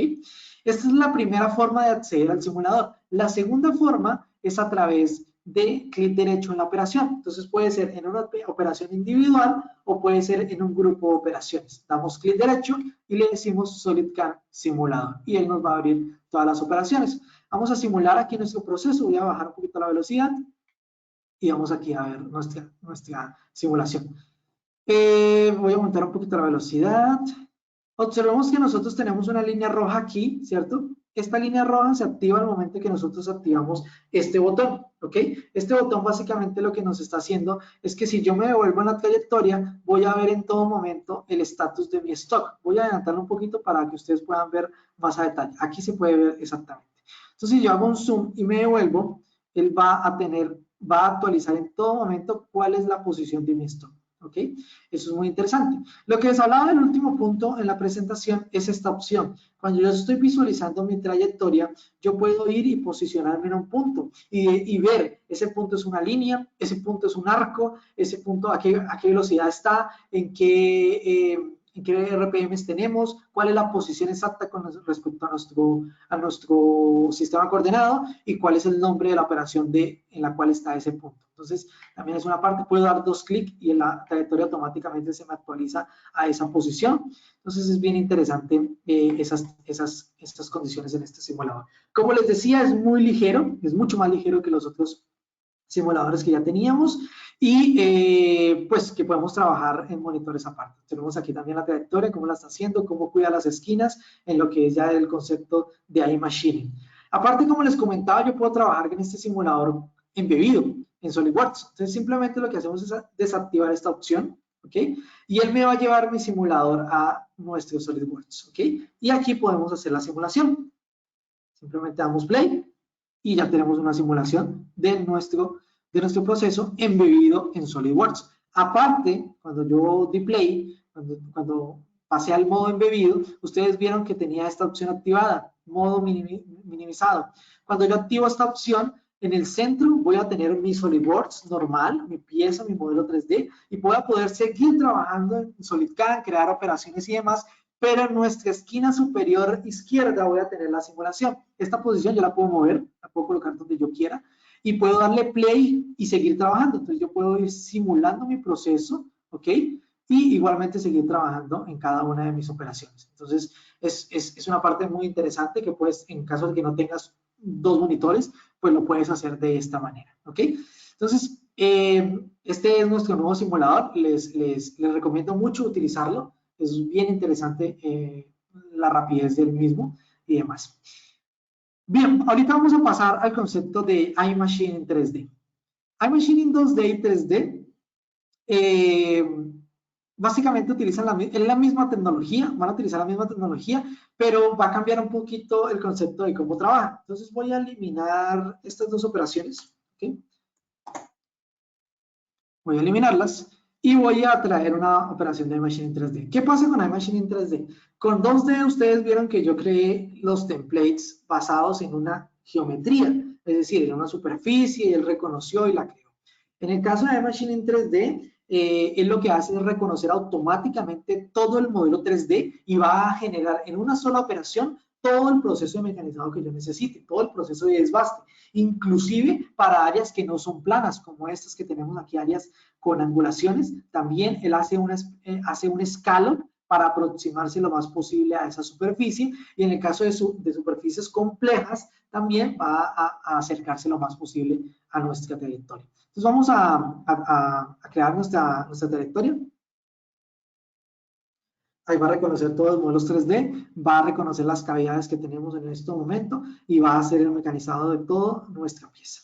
Esta es la primera forma de acceder al simulador. La segunda forma es a través de clic derecho en la operación. Entonces puede ser en una operación individual o puede ser en un grupo de operaciones. Damos clic derecho y le decimos SolidCAM Simulador y él nos va a abrir todas las operaciones. Vamos a simular aquí nuestro proceso. Voy a bajar un poquito la velocidad y vamos aquí a ver nuestra simulación. Voy a aumentar un poquito la velocidad. Observemos que nosotros tenemos una línea roja aquí, ¿cierto? Esta línea roja se activa al momento que nosotros activamos este botón, ¿ok? Este botón básicamente lo que nos está haciendo es que si yo me devuelvo en la trayectoria, voy a ver en todo momento el estatus de mi stock. Voy a adelantarlo un poquito para que ustedes puedan ver más a detalle. Aquí se puede ver exactamente. Entonces, si yo hago un zoom y me devuelvo, él va a actualizar en todo momento cuál es la posición de mi stock. ¿Ok? Eso es muy interesante. Lo que les hablaba del último punto en la presentación es esta opción. Cuando yo estoy visualizando mi trayectoria, yo puedo ir y posicionarme en un punto y ver, ese punto es una línea, ese punto es un arco, ese punto a qué velocidad está, en qué RPMs tenemos, cuál es la posición exacta con respecto a nuestro sistema coordenado y cuál es el nombre de la operación en la cual está ese punto. Entonces, también es una parte, puedo dar dos clics y la trayectoria automáticamente se me actualiza a esa posición. Entonces, es bien interesante estas condiciones en este simulador. Como les decía, es muy ligero, es mucho más ligero que los otros simuladores que ya teníamos y pues que podemos trabajar en monitores aparte. Tenemos aquí también la trayectoria, cómo la está haciendo, cómo cuida las esquinas en lo que es ya el concepto de iMachining. Aparte, como les comentaba, yo puedo trabajar en este simulador embebido en SolidWorks. Entonces, simplemente lo que hacemos es desactivar esta opción, ¿ok? Y él me va a llevar mi simulador a nuestro SolidWorks, ¿ok? Y aquí podemos hacer la simulación. Simplemente damos play y ya tenemos una simulación de nuestro proceso embebido en SolidWorks. Aparte, cuando yo di play, cuando pasé al modo embebido, ustedes vieron que tenía esta opción activada, modo minimizado. Cuando yo activo esta opción, en el centro voy a tener mi SolidWorks normal, mi pieza, mi modelo 3D, y voy a poder seguir trabajando en SolidCAM, crear operaciones y demás, pero en nuestra esquina superior izquierda voy a tener la simulación. Esta posición yo la puedo mover, la puedo colocar donde yo quiera y puedo darle play y seguir trabajando. Entonces yo puedo ir simulando mi proceso, ¿ok? Y igualmente seguir trabajando en cada una de mis operaciones. Entonces es una parte muy interesante que puedes, en caso de que no tengas dos monitores, pues lo puedes hacer de esta manera, ¿ok? Entonces, este es nuestro nuevo simulador. Les recomiendo mucho utilizarlo. Es bien interesante la rapidez del mismo y demás. Bien, ahorita vamos a pasar al concepto de iMachining 3D. iMachining 2D y 3D básicamente utilizan la misma tecnología, van a utilizar la misma tecnología, pero va a cambiar un poquito el concepto de cómo trabaja. Entonces voy a eliminar estas dos operaciones, ¿ok? Voy a eliminarlas y voy a traer una operación de iMachining 3D. ¿Qué pasa con iMachining 3D? Con 2D ustedes vieron que yo creé los templates basados en una geometría, es decir, en una superficie, y él reconoció y la creó. En el caso de iMachining 3D, él lo que hace es reconocer automáticamente todo el modelo 3D y va a generar en una sola operación todo el proceso de mecanizado que yo necesite, todo el proceso de desbaste, inclusive para áreas que no son planas, como estas que tenemos aquí, áreas con angulaciones. También él hace un escalón para aproximarse lo más posible a esa superficie, y en el caso de superficies complejas, también va a acercarse lo más posible a nuestra trayectoria. Entonces vamos a crear nuestra trayectoria. Ahí va a reconocer todos los modelos 3D, va a reconocer las cavidades que tenemos en este momento y va a hacer el mecanizado de toda nuestra pieza.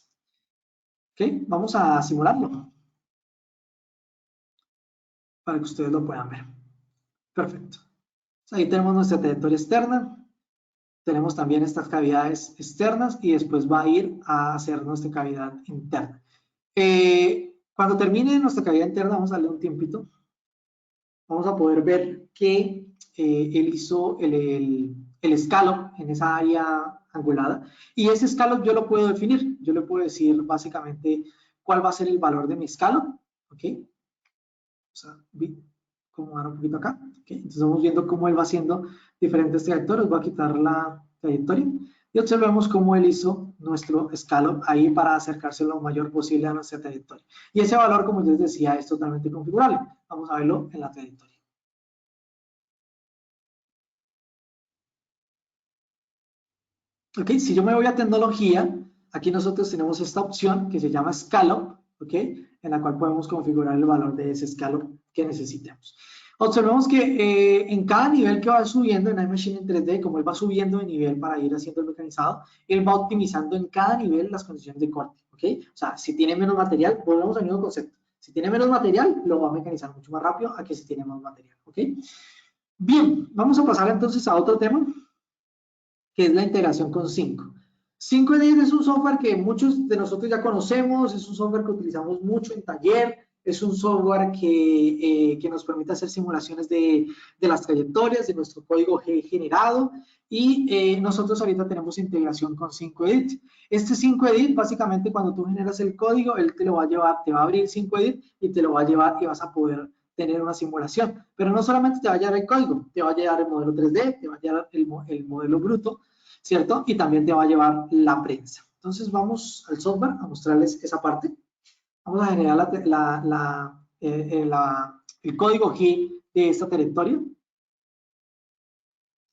¿Ok? Vamos a simularlo para que ustedes lo puedan ver. Perfecto. Ahí tenemos nuestra trayectoria externa. Tenemos también estas cavidades externas y después va a ir a hacer nuestra cavidad interna. Cuando termine nuestra cavidad interna, vamos a darle un tiempito. Vamos a poder ver que él hizo el scallop en esa área angulada, y ese scallop yo lo puedo definir. Yo le puedo decir básicamente cuál va a ser el valor de mi scallop, ¿ok? O sea, como dar un poquito acá, ¿ok? Entonces vamos viendo cómo él va haciendo diferentes trayectorias. Voy a quitar la trayectoria y observemos cómo él hizo nuestro scallop ahí para acercarse lo mayor posible a nuestra trayectoria. Y ese valor, como yo les decía, es totalmente configurable. Vamos a verlo en la trayectoria. Ok, si yo me voy a tecnología, aquí nosotros tenemos esta opción que se llama Scallop, ok, en la cual podemos configurar el valor de ese Scallop que necesitemos. Observemos que en cada nivel que va subiendo en iMachine en 3D, como él va subiendo de nivel para ir haciendo el mecanizado, él va optimizando en cada nivel las condiciones de corte, ok. O sea, si tiene menos material, volvemos al mismo concepto. Si tiene menos material, lo va a mecanizar mucho más rápido a que si tiene más material, ok. Bien, vamos a pasar entonces a otro tema, que es la integración con 5. 5edit es un software que muchos de nosotros ya conocemos, es un software que utilizamos mucho en taller, es un software que nos permite hacer simulaciones de las trayectorias, de nuestro código generado, y nosotros ahorita tenemos integración con 5edit. Este 5edit, básicamente cuando tú generas el código, él te lo va a llevar, te va a abrir 5edit y te lo va a llevar y vas a poder tener una simulación. Pero no solamente te va a llevar el código, te va a llevar el modelo 3D, te va a llevar el modelo bruto, ¿cierto? Y también te va a llevar la prensa. Entonces vamos al software a mostrarles esa parte. Vamos a generar el código GUI de esta trayectoria.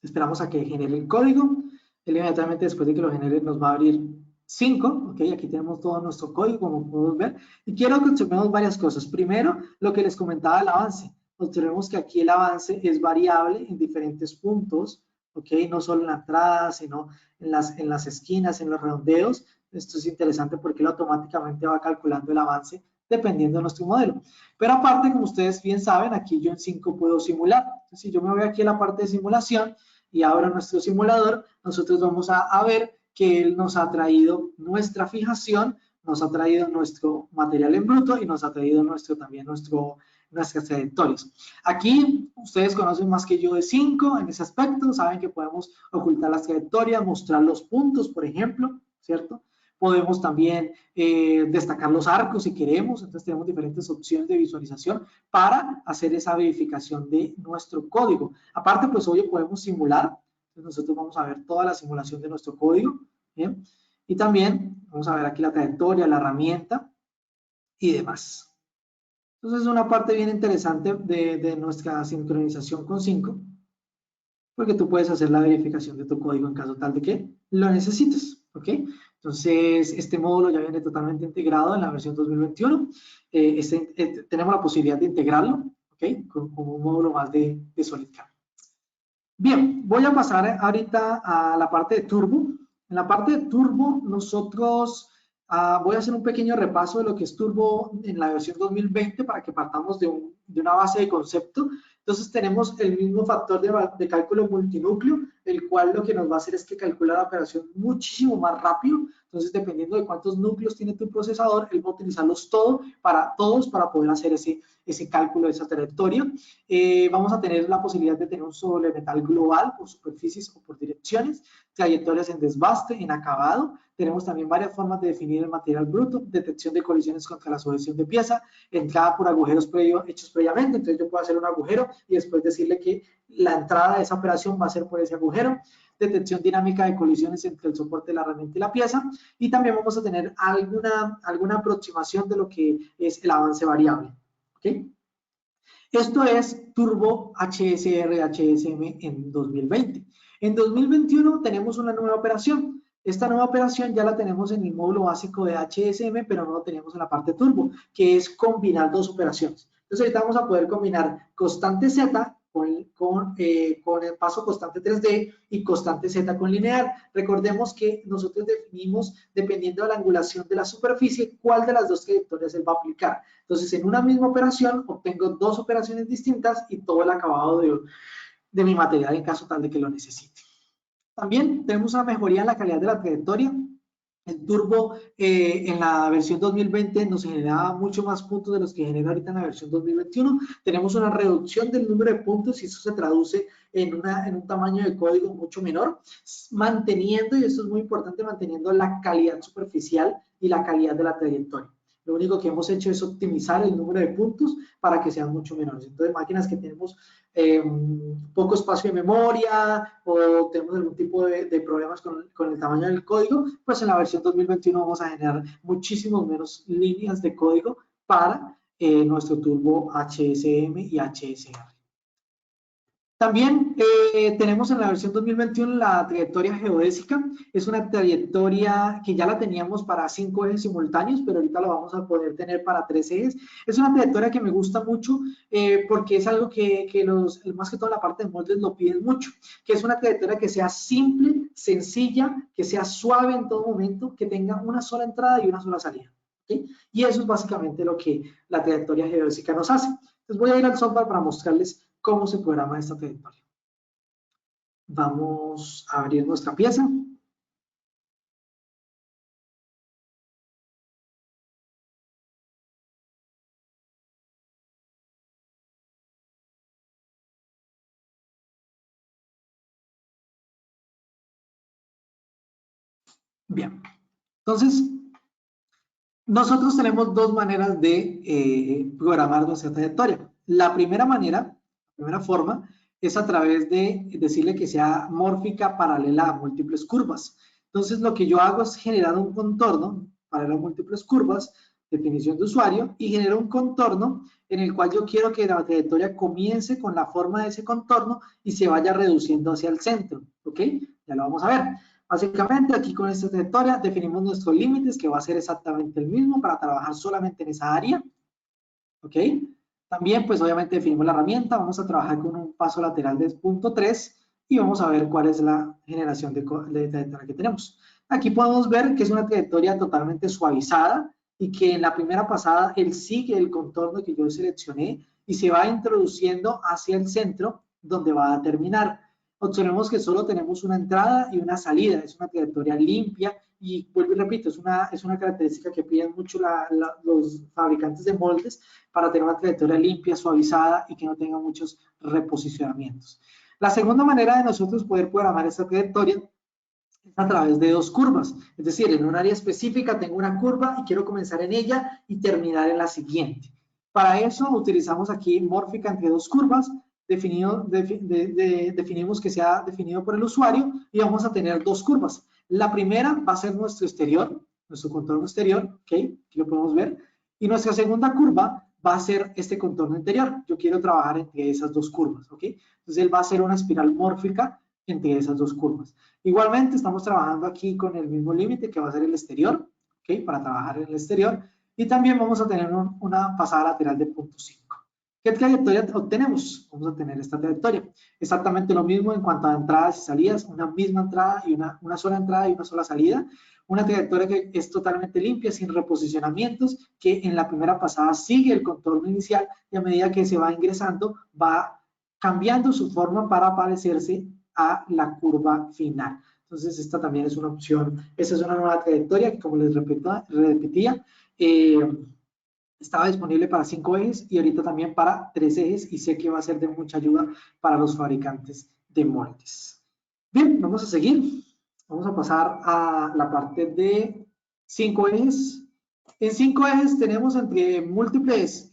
Esperamos a que genere el código. Él inmediatamente después de que lo genere nos va a abrir 5, ok, aquí tenemos todo nuestro código, como podemos ver, y quiero que observemos varias cosas. Primero, lo que les comentaba del avance. Observemos que aquí el avance es variable en diferentes puntos, ok, no solo en la entrada, sino en las esquinas, en los redondeos. Esto es interesante porque él automáticamente va calculando el avance dependiendo de nuestro modelo. Pero aparte, como ustedes bien saben, aquí yo en 5 puedo simular. Entonces, si yo me voy aquí a la parte de simulación y abro nuestro simulador, nosotros vamos a ver que él nos ha traído nuestra fijación, nos ha traído nuestro material en bruto y nos ha traído también nuestras trayectorias. Aquí ustedes conocen más que yo de 5 en ese aspecto, saben que podemos ocultar las trayectorias, mostrar los puntos, por ejemplo, ¿cierto? Podemos también destacar los arcos si queremos, entonces tenemos diferentes opciones de visualización para hacer esa verificación de nuestro código. Aparte, pues obvio podemos simular. Entonces nosotros vamos a ver toda la simulación de nuestro código, ¿bien? Y también vamos a ver aquí la trayectoria, la herramienta y demás. Entonces es una parte bien interesante de nuestra sincronización con 5, porque tú puedes hacer la verificación de tu código en caso tal de que lo necesites, ¿ok? Entonces este módulo ya viene totalmente integrado en la versión 2021. Tenemos la posibilidad de integrarlo, ¿ok? Como un módulo más de SolidCAM. Bien, voy a pasar ahorita a la parte de Turbo. En la parte de Turbo, nosotros voy a hacer un pequeño repaso de lo que es Turbo en la versión 2020 para que partamos de una base de concepto. Entonces tenemos el mismo factor de cálculo multinúcleo, el cual lo que nos va a hacer es que calcula la operación muchísimo más rápido. Entonces, dependiendo de cuántos núcleos tiene tu procesador, él va a utilizarlos todos para poder hacer ese cálculo de esa trayectoria. Vamos a tener la posibilidad de tener un sobremetal global por superficies o por direcciones, trayectorias en desbaste, en acabado. Tenemos también varias formas de definir el material bruto, detección de colisiones contra la sujeción de pieza, entrada por agujeros hechos previamente. Entonces yo puedo hacer un agujero y después decirle que la entrada de esa operación va a ser por ese agujero. Detección dinámica de colisiones entre el soporte de la herramienta y la pieza. Y también vamos a tener alguna aproximación de lo que es el avance variable. ¿Okay? Esto es Turbo HSR HSM en 2020. En 2021 tenemos una nueva operación. Esta nueva operación ya la tenemos en el módulo básico de HSM, pero no lo tenemos en la parte turbo, que es combinar dos operaciones. Entonces ahorita vamos a poder combinar constante Z con el paso constante 3D y constante Z con lineal. Recordemos que nosotros definimos, dependiendo de la angulación de la superficie, cuál de las dos trayectorias él va a aplicar. Entonces, en una misma operación, obtengo dos operaciones distintas y todo el acabado de mi material en caso tal de que lo necesite. También tenemos una mejoría en la calidad de la trayectoria. El turbo en la versión 2020 nos generaba mucho más puntos de los que genera ahorita en la versión 2021. Tenemos una reducción del número de puntos y eso se traduce en un tamaño de código mucho menor, manteniendo, y esto es muy importante, manteniendo la calidad superficial y la calidad de la trayectoria. Lo único que hemos hecho es optimizar el número de puntos para que sean mucho menores. Entonces, máquinas que tenemos poco espacio de memoria o tenemos algún tipo de problemas con el tamaño del código, pues en la versión 2021 vamos a generar muchísimos menos líneas de código para nuestro turbo HSM y HSR. También tenemos en la versión 2021 la trayectoria geodésica. Es una trayectoria que ya la teníamos para 5 ejes simultáneos, pero ahorita lo vamos a poder tener para 3 ejes. Es una trayectoria que me gusta mucho porque es algo que más que todo la parte de moldes lo piden mucho, que es una trayectoria que sea simple, sencilla, que sea suave en todo momento, que tenga una sola entrada y una sola salida. ¿Okay? Y eso es básicamente lo que la trayectoria geodésica nos hace. Entonces voy a ir al software para mostrarles cómo se programa esta trayectoria. Vamos a abrir nuestra pieza. Bien, entonces nosotros tenemos dos maneras de programar nuestra trayectoria. La primera forma, es a través de decirle que sea mórfica paralela a múltiples curvas. Entonces, lo que yo hago es generar un contorno paralelo a múltiples curvas, definición de usuario, y genero un contorno en el cual yo quiero que la trayectoria comience con la forma de ese contorno y se vaya reduciendo hacia el centro. ¿Ok? Ya lo vamos a ver. Básicamente, aquí con esta trayectoria definimos nuestros límites, que va a ser exactamente el mismo para trabajar solamente en esa área. ¿Ok? También, pues obviamente definimos la herramienta, vamos a trabajar con un paso lateral de 0.3 y vamos a ver cuál es la generación de trayectoria que tenemos. Aquí podemos ver que es una trayectoria totalmente suavizada y que en la primera pasada él sigue el contorno que yo seleccioné y se va introduciendo hacia el centro donde va a terminar. Observemos que solo tenemos una entrada y una salida, es una trayectoria limpia y vuelvo y repito, es una característica que piden mucho los fabricantes de moldes para tener una trayectoria limpia, suavizada y que no tenga muchos reposicionamientos. La segunda manera de nosotros poder programar esta trayectoria es a través de dos curvas, es decir, en un área específica tengo una curva y quiero comenzar en ella y terminar en la siguiente. Para eso utilizamos aquí mórfica entre dos curvas, definimos que sea definido por el usuario y vamos a tener dos curvas. La primera va a ser nuestro exterior, nuestro contorno exterior, ¿ok? Aquí lo podemos ver. Y nuestra segunda curva va a ser este contorno interior. Yo quiero trabajar entre esas dos curvas, ¿ok? Entonces él va a hacer una espiral mórfica entre esas dos curvas. Igualmente estamos trabajando aquí con el mismo límite que va a ser el exterior, ¿ok? Para trabajar en el exterior. Y también vamos a tener una pasada lateral de 0.5. ¿Qué trayectoria obtenemos? Vamos a tener esta trayectoria. Exactamente lo mismo en cuanto a entradas y salidas, una misma entrada y una sola entrada y una sola salida. Una trayectoria que es totalmente limpia, sin reposicionamientos, que en la primera pasada sigue el contorno inicial y a medida que se va ingresando va cambiando su forma para parecerse a la curva final. Entonces, esta también es una opción. Esta es una nueva trayectoria que, como les repetía, estaba disponible para 5 ejes y ahorita también para 3 ejes, y sé que va a ser de mucha ayuda para los fabricantes de moldes. Bien, vamos a seguir. Vamos a pasar a la parte de 5 ejes. En 5 ejes tenemos entre múltiples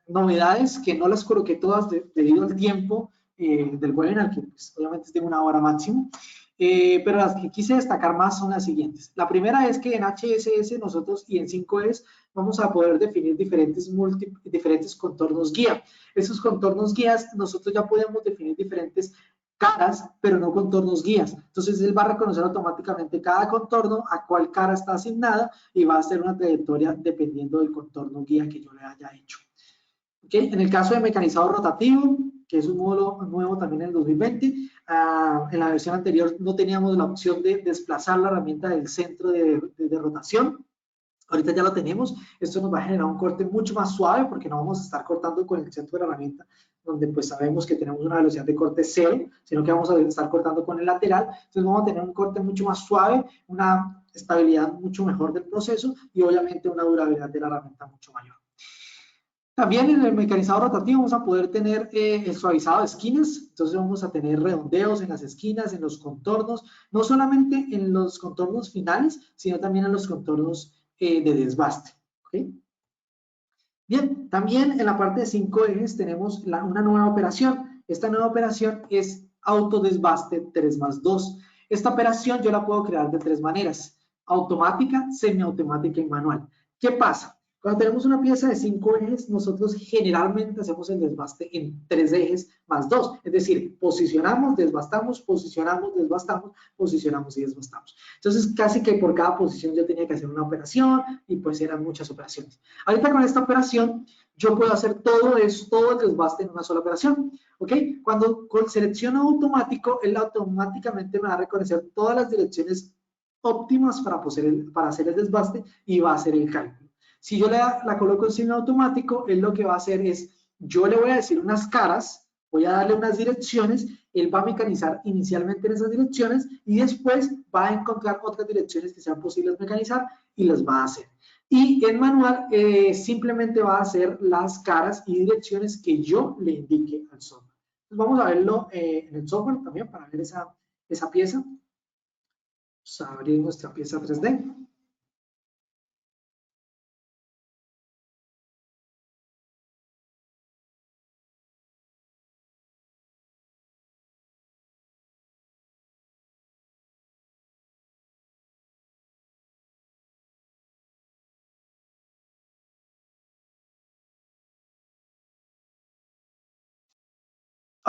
novedades que no las coloqué todas debido al tiempo del webinar, que pues, obviamente es de 1 hora máximo. Pero las que quise destacar más son las siguientes. La primera es que en HSS nosotros y en 5Es vamos a poder definir diferentes contornos guía. Esos contornos guías nosotros ya podemos definir diferentes caras, pero no contornos guías. Entonces él va a reconocer automáticamente cada contorno, a cuál cara está asignada, y va a hacer una trayectoria dependiendo del contorno guía que yo le haya hecho. ¿Okay? En el caso de mecanizado rotativo, que es un módulo nuevo también en el 2020, en la versión anterior no teníamos la opción de desplazar la herramienta del centro de rotación. Ahorita ya lo tenemos. Esto nos va a generar un corte mucho más suave porque no vamos a estar cortando con el centro de la herramienta, donde pues sabemos que tenemos una velocidad de corte 0, sino que vamos a estar cortando con el lateral. Entonces vamos a tener un corte mucho más suave, una estabilidad mucho mejor del proceso y obviamente una durabilidad de la herramienta mucho mayor. También en el mecanizado rotativo vamos a poder tener el suavizado de esquinas. Entonces vamos a tener redondeos en las esquinas, en los contornos, no solamente en los contornos finales, sino también en los contornos de desbaste. ¿Okay? Bien, también en la parte de 5 ejes tenemos una nueva operación. Esta nueva operación es autodesbaste 3+2. Esta operación yo la puedo crear de 3 maneras: automática, semiautomática y manual. ¿Qué pasa? Cuando tenemos una pieza de 5 ejes, nosotros generalmente hacemos el desbaste en 3 ejes más 2. Es decir, posicionamos, desbastamos, posicionamos, desbastamos, posicionamos y desbastamos. Entonces, casi que por cada posición yo tenía que hacer una operación y pues eran muchas operaciones. Ahorita con esta operación, yo puedo hacer todo el desbaste en una sola operación. ¿Ok? Cuando selecciono automático, él automáticamente me va a reconocer todas las direcciones óptimas para hacer el desbaste y va a hacer el cálculo. Si yo la coloco en semiautomático, él lo que va a hacer es, yo le voy a decir unas caras, voy a darle unas direcciones, él va a mecanizar inicialmente en esas direcciones y después va a encontrar otras direcciones que sean posibles mecanizar y las va a hacer. Y en manual simplemente va a hacer las caras y direcciones que yo le indique al software. Entonces vamos a verlo en el software también para ver esa pieza. Vamos a abrir nuestra pieza 3D.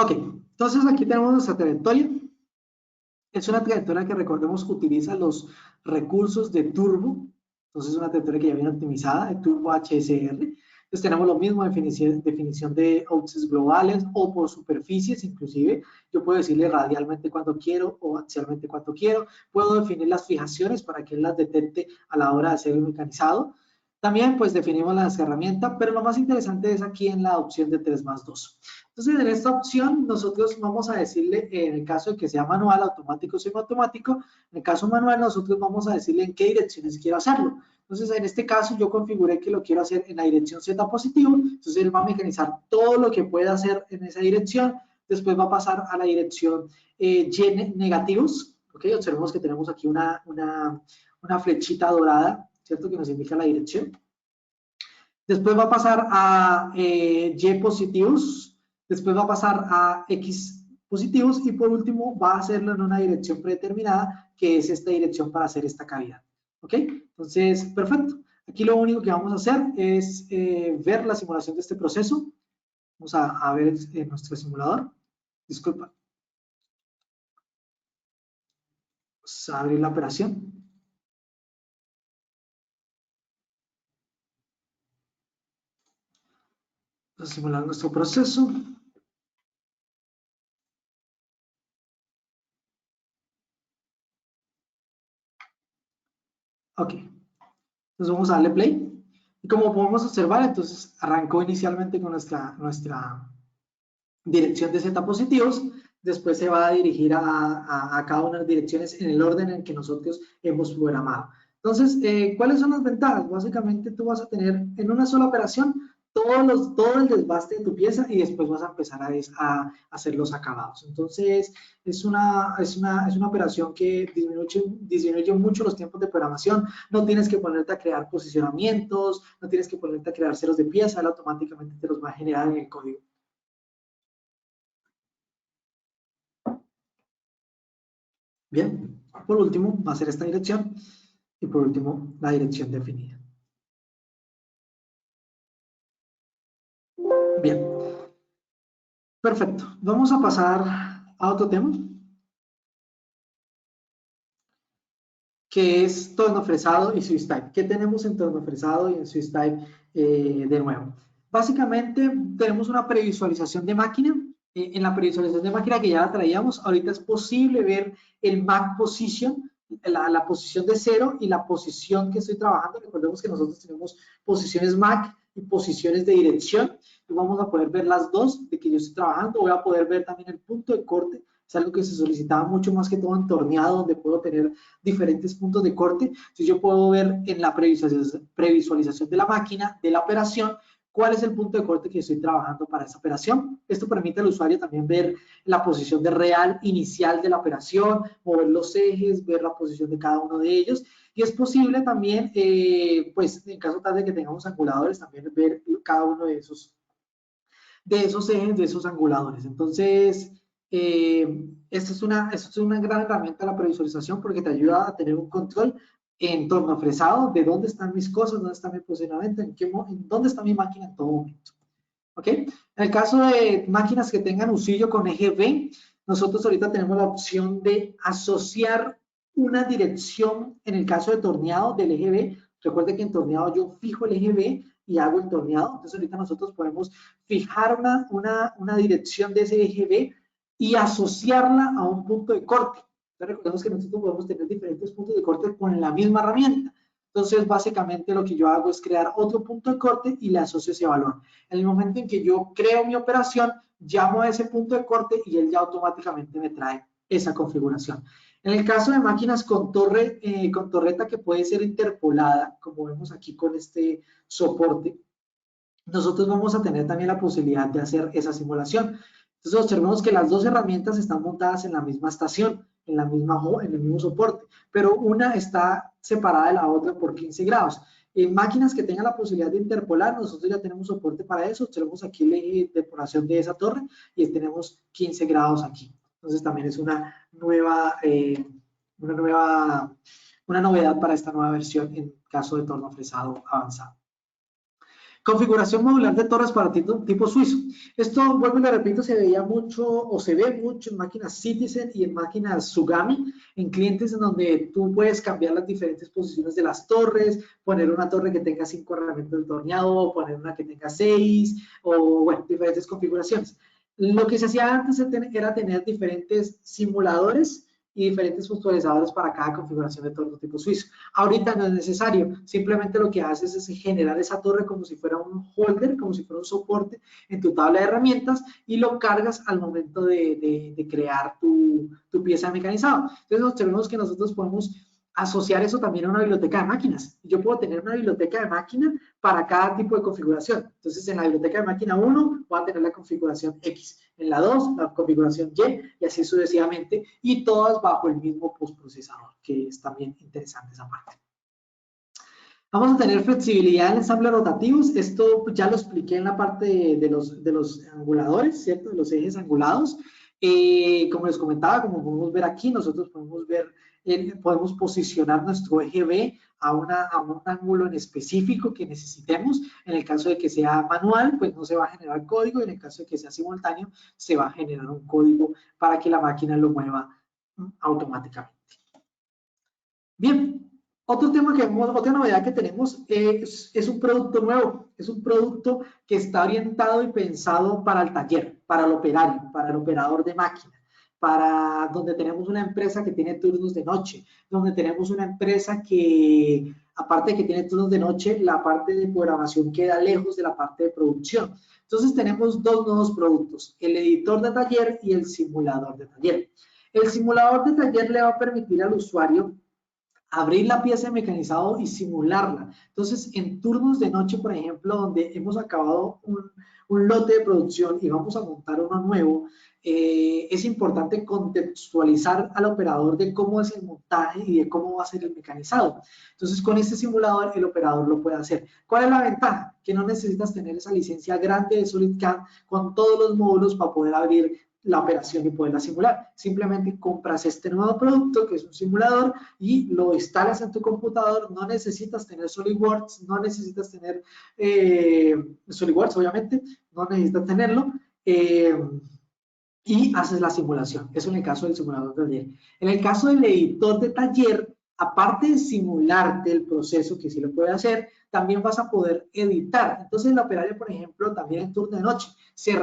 Ok, entonces aquí tenemos nuestra trayectoria. Es una trayectoria que, recordemos, utiliza los recursos de Turbo. Entonces es una trayectoria que ya viene optimizada, de Turbo HSR. Entonces tenemos lo mismo, definición de outputs globales o por superficies, inclusive. Yo puedo decirle radialmente cuánto quiero o axialmente cuánto quiero. Puedo definir las fijaciones para que él las detecte a la hora de hacer el mecanizado. También pues definimos las herramientas, pero lo más interesante es aquí en la opción de 3+2. Entonces en esta opción nosotros vamos a decirle, en el caso de que sea manual, automático, semiautomático, en el caso manual nosotros vamos a decirle en qué direcciones quiero hacerlo. Entonces en este caso yo configuré que lo quiero hacer en la dirección Z positivo, entonces él va a mecanizar todo lo que pueda hacer en esa dirección, después va a pasar a la dirección Y negativos, ¿ok? Observemos que tenemos aquí una flechita dorada, ¿cierto? Que nos indica la dirección. Después va a pasar a Y positivos, después va a pasar a X positivos y por último va a hacerlo en una dirección predeterminada, que es esta dirección para hacer esta cavidad. ¿Ok? Entonces, perfecto. Aquí lo único que vamos a hacer es ver la simulación de este proceso. Vamos a ver nuestro simulador. Disculpa. Vamos a abrir la operación. Vamos a simular nuestro proceso. Ok. Entonces vamos a darle play. Y como podemos observar, entonces arrancó inicialmente con nuestra dirección de Z positivos. después se va a dirigir a cada una de las direcciones en el orden en que nosotros hemos programado. Entonces, ¿cuáles son las ventajas? Básicamente tú vas a tener en una sola operación todo el desbaste de tu pieza y después vas a empezar a hacer los acabados. Entonces, es una operación que disminuye mucho los tiempos de programación. No tienes que ponerte a crear posicionamientos, no tienes que ponerte a crear ceros de pieza, él automáticamente te los va a generar en el código. Bien, por último va a ser esta dirección y por último la dirección definida. Bien, perfecto. Vamos a pasar a otro tema, que es torno fresado y Swiss type. ¿Qué tenemos en torno fresado y en Swiss type de nuevo? Básicamente tenemos una previsualización de máquina. En la previsualización de máquina que ya la traíamos, ahorita es posible ver el MAC position, la posición de 0 y la posición que estoy trabajando. Recordemos que nosotros tenemos posiciones MAC y posiciones de dirección. Y vamos a poder ver las dos de que yo estoy trabajando. Voy a poder ver también el punto de corte. Es algo que se solicitaba mucho más que todo en torneado, donde puedo tener diferentes puntos de corte. Entonces yo puedo ver en la previsualización de la máquina, de la operación, cuál es el punto de corte que estoy trabajando para esa operación. Esto permite al usuario también ver la posición de real inicial de la operación, mover los ejes, ver la posición de cada uno de ellos. Y es posible también, pues en caso tal de que tengamos anguladores, también ver cada uno de esos ejes, de esos anguladores. Entonces, esta es una gran herramienta la previsualización porque te ayuda a tener un control en torno a fresado de dónde están mis cosas, dónde está mi posicionamiento, en dónde está mi máquina en todo momento. ¿Ok? En el caso de máquinas que tengan usillo con eje B, nosotros ahorita tenemos la opción de asociar una dirección en el caso de torneado del eje B. Recuerden que en torneado yo fijo el eje B y hago el torneado. Entonces ahorita nosotros podemos fijar una dirección de ese eje B y asociarla a un punto de corte. Entonces recordemos que nosotros podemos tener diferentes puntos de corte con la misma herramienta. Entonces, básicamente lo que yo hago es crear otro punto de corte y le asocio ese valor. En el momento en que yo creo mi operación, llamo a ese punto de corte y él ya automáticamente me trae esa configuración. En el caso de máquinas con torreta que puede ser interpolada, como vemos aquí con este soporte, nosotros vamos a tener también la posibilidad de hacer esa simulación. Entonces observemos que las dos herramientas están montadas en la misma estación, en el mismo soporte, pero una está separada de la otra por 15 grados. En máquinas que tengan la posibilidad de interpolar, nosotros ya tenemos soporte para eso. Observemos aquí el eje de interpolación de esa torre y tenemos 15 grados aquí. Entonces también es una novedad para esta nueva versión en caso de torno fresado avanzado. Configuración modular de torres para tipo suizo. Esto, vuelvo y le repito, se veía mucho o se ve mucho en máquinas Citizen y en máquinas Sugami, en clientes en donde tú puedes cambiar las diferentes posiciones de las torres, poner una torre que tenga 5 herramientas de torneado, poner una que tenga 6, o bueno, diferentes configuraciones. Lo que se hacía antes era tener diferentes simuladores y diferentes puntualizadores para cada configuración de torre tipo suizo. Ahorita no es necesario, simplemente lo que haces es generar esa torre como si fuera un holder, como si fuera un soporte en tu tabla de herramientas y lo cargas al momento de crear tu pieza de mecanizado. Entonces observemos que nosotros podemos asociar eso también a una biblioteca de máquinas. Yo puedo tener una biblioteca de máquina para cada tipo de configuración. Entonces, en la biblioteca de máquina 1 voy a tener la configuración X, en la 2 la configuración Y, y así sucesivamente, y todas bajo el mismo postprocesador, que es también interesante esa parte. Vamos a tener flexibilidad en ensambles rotativos. Esto ya lo expliqué en la parte de los anguladores, ¿cierto? De los ejes angulados. Como les comentaba, como podemos ver aquí, nosotros podemos posicionar nuestro eje B a un ángulo en específico que necesitemos. En el caso de que sea manual, pues no se va a generar código. Y en el caso de que sea simultáneo, se va a generar un código para que la máquina lo mueva automáticamente. Bien. Otro tema otra novedad que tenemos es un producto nuevo, es un producto que está orientado y pensado para el taller, para el operario, para el operador de máquina. para donde tenemos una empresa que tiene turnos de noche, donde tenemos una empresa que, aparte de que tiene turnos de noche, la parte de programación queda lejos de la parte de producción. Entonces tenemos dos nuevos productos, el editor de taller y el simulador de taller. El simulador de taller le va a permitir al usuario abrir la pieza de mecanizado y simularla. Entonces, en turnos de noche, por ejemplo, donde hemos acabado un lote de producción y vamos a montar uno nuevo, es importante contextualizar al operador de cómo es el montaje y de cómo va a ser el mecanizado. Entonces, con este simulador, el operador lo puede hacer. ¿Cuál es la ventaja? Que no necesitas tener esa licencia grande de SolidCAD con todos los módulos para poder abrir la operación y poderla simular. Simplemente compras este nuevo producto, que es un simulador, y lo instalas en tu computador. No necesitas tener SolidWorks, no necesitas tener SolidWorks, obviamente, no necesitas tenerlo, y haces la simulación. Eso en el caso del simulador de taller. En el caso del editor de taller, aparte de simularte el proceso, que sí lo puede hacer, también vas a poder editar. Entonces, el operario, por ejemplo, también en turno de noche, se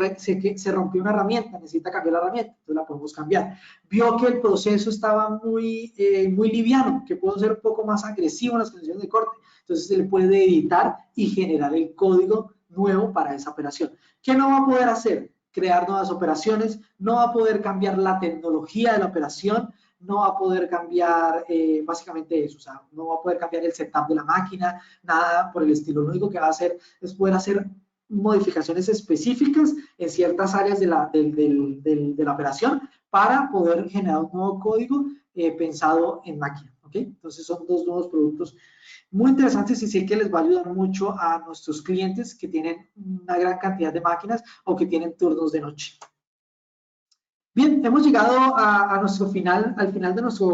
rompió una herramienta, necesita cambiar la herramienta, entonces la podemos cambiar. Vio que el proceso estaba muy liviano, que puedo ser un poco más agresivo en las condiciones de corte, entonces se le puede editar y generar el código nuevo para esa operación. ¿Qué no va a poder hacer? Crear nuevas operaciones, no va a poder cambiar la tecnología de la operación, no va a poder cambiar básicamente eso, o sea, no va a poder cambiar el setup de la máquina, nada por el estilo. Lo único que va a hacer es poder hacer modificaciones específicas en ciertas áreas de la operación para poder generar un nuevo código pensado en máquina, ¿ok? Entonces son dos nuevos productos muy interesantes y sé que les va a ayudar mucho a nuestros clientes que tienen una gran cantidad de máquinas o que tienen turnos de noche. Bien, hemos llegado a nuestro final, al final de nuestro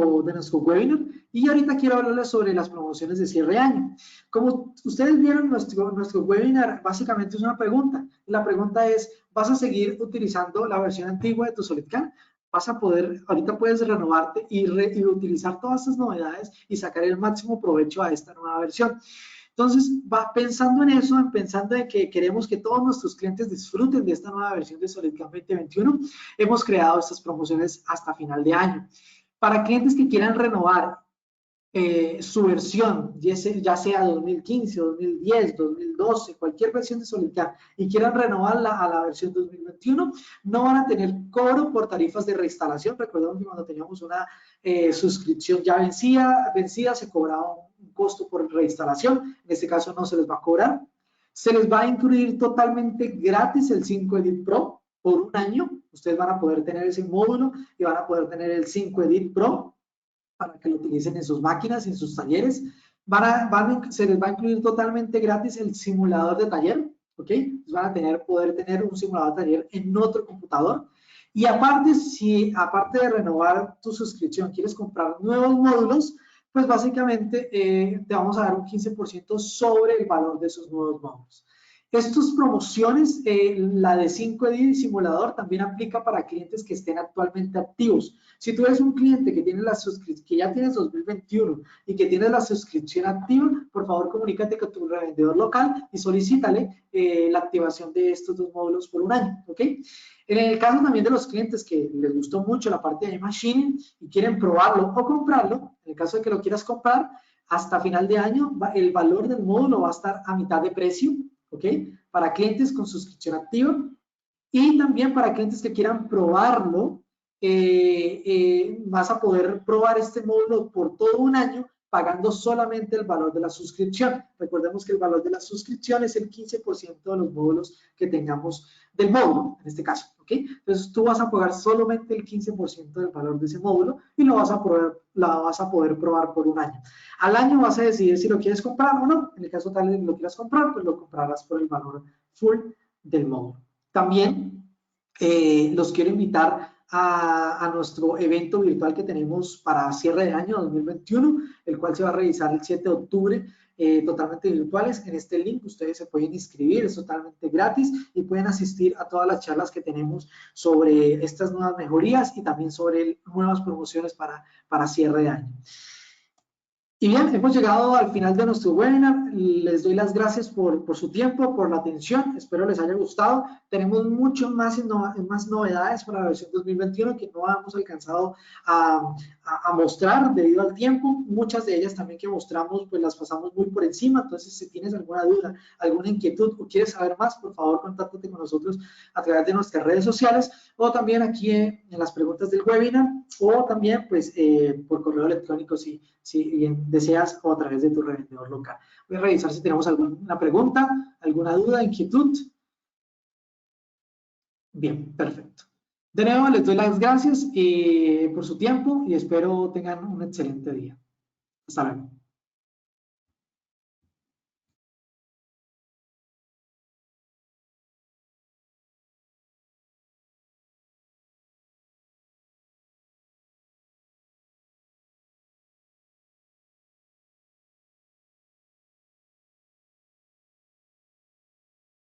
webinar, y ahorita quiero hablarles sobre las promociones de cierre de año. Como ustedes vieron, nuestro webinar básicamente es una pregunta. La pregunta es, ¿vas a seguir utilizando la versión antigua de tu SolidCAD? Vas a poder, ahorita puedes renovarte y utilizar todas estas novedades y sacar el máximo provecho a esta nueva versión. Entonces, va pensando en eso, pensando en que queremos que todos nuestros clientes disfruten de esta nueva versión de SolidCAD 2021, hemos creado estas promociones hasta final de año. Para clientes que quieran renovar su versión, ya sea 2015, 2010, 2012, cualquier versión de SolidCAD, y quieran renovarla a la versión 2021, no van a tener cobro por tarifas de reinstalación. Recuerden que cuando teníamos una suscripción ya vencida, se cobraba un costo por reinstalación. En este caso no se les va a cobrar. Se les va a incluir totalmente gratis el 5 Edit Pro por un año. Ustedes van a poder tener ese módulo y van a poder tener el 5 Edit Pro para que lo utilicen en sus máquinas, en sus talleres. Se les va a incluir totalmente gratis el simulador de taller, ¿ok? Van a poder tener un simulador de taller en otro computador. Y aparte, si aparte de renovar tu suscripción, quieres comprar nuevos módulos, pues básicamente te vamos a dar un 15% sobre el valor de esos nuevos módulos. Estas promociones, la de 5Edit y simulador, también aplica para clientes que estén actualmente activos. Si tú eres un cliente que, que ya tienes 2021 y que tienes la suscripción activa, por favor comunícate con tu revendedor local y solicítale la activación de estos dos módulos por un año, ¿ok? En el caso también de los clientes que les gustó mucho la parte de iMachining y quieren probarlo o comprarlo, en el caso de que lo quieras comprar, hasta final de año el valor del módulo va a estar a mitad de precio, ¿ok? Para clientes con suscripción activa y también para clientes que quieran probarlo, vas a poder probar este módulo por todo un año pagando solamente el valor de la suscripción. Recordemos que el valor de la suscripción es el 15% de los módulos que tengamos del módulo, en este caso, ¿ok? Entonces tú vas a pagar solamente el 15% del valor de ese módulo y lo vas a poder probar por un año. Al año vas a decidir si lo quieres comprar o no. En el caso tal de que lo quieras comprar, pues lo comprarás por el valor full del módulo. También los quiero invitar a nuestro evento virtual que tenemos para cierre de año 2021, el cual se va a realizar el 7 de octubre, totalmente virtuales. En este link ustedes se pueden inscribir, es totalmente gratis y pueden asistir a todas las charlas que tenemos sobre estas nuevas mejorías y también sobre nuevas promociones para cierre de año. Y bien, hemos llegado al final de nuestro webinar. Les doy las gracias por su tiempo, por la atención. Espero les haya gustado. Tenemos mucho más novedades para la versión 2021 que no hemos alcanzado a mostrar debido al tiempo. Muchas de ellas también que mostramos, pues las pasamos muy por encima. Entonces, si tienes alguna duda, alguna inquietud o quieres saber más, por favor, contáctate con nosotros a través de nuestras redes sociales o también aquí en las preguntas del webinar o también, pues, por correo electrónico si bien deseas o a través de tu revendedor local. Voy a revisar si tenemos alguna pregunta, alguna duda, inquietud. Bien, perfecto. De nuevo, les doy las gracias por su tiempo y espero tengan un excelente día. Hasta luego.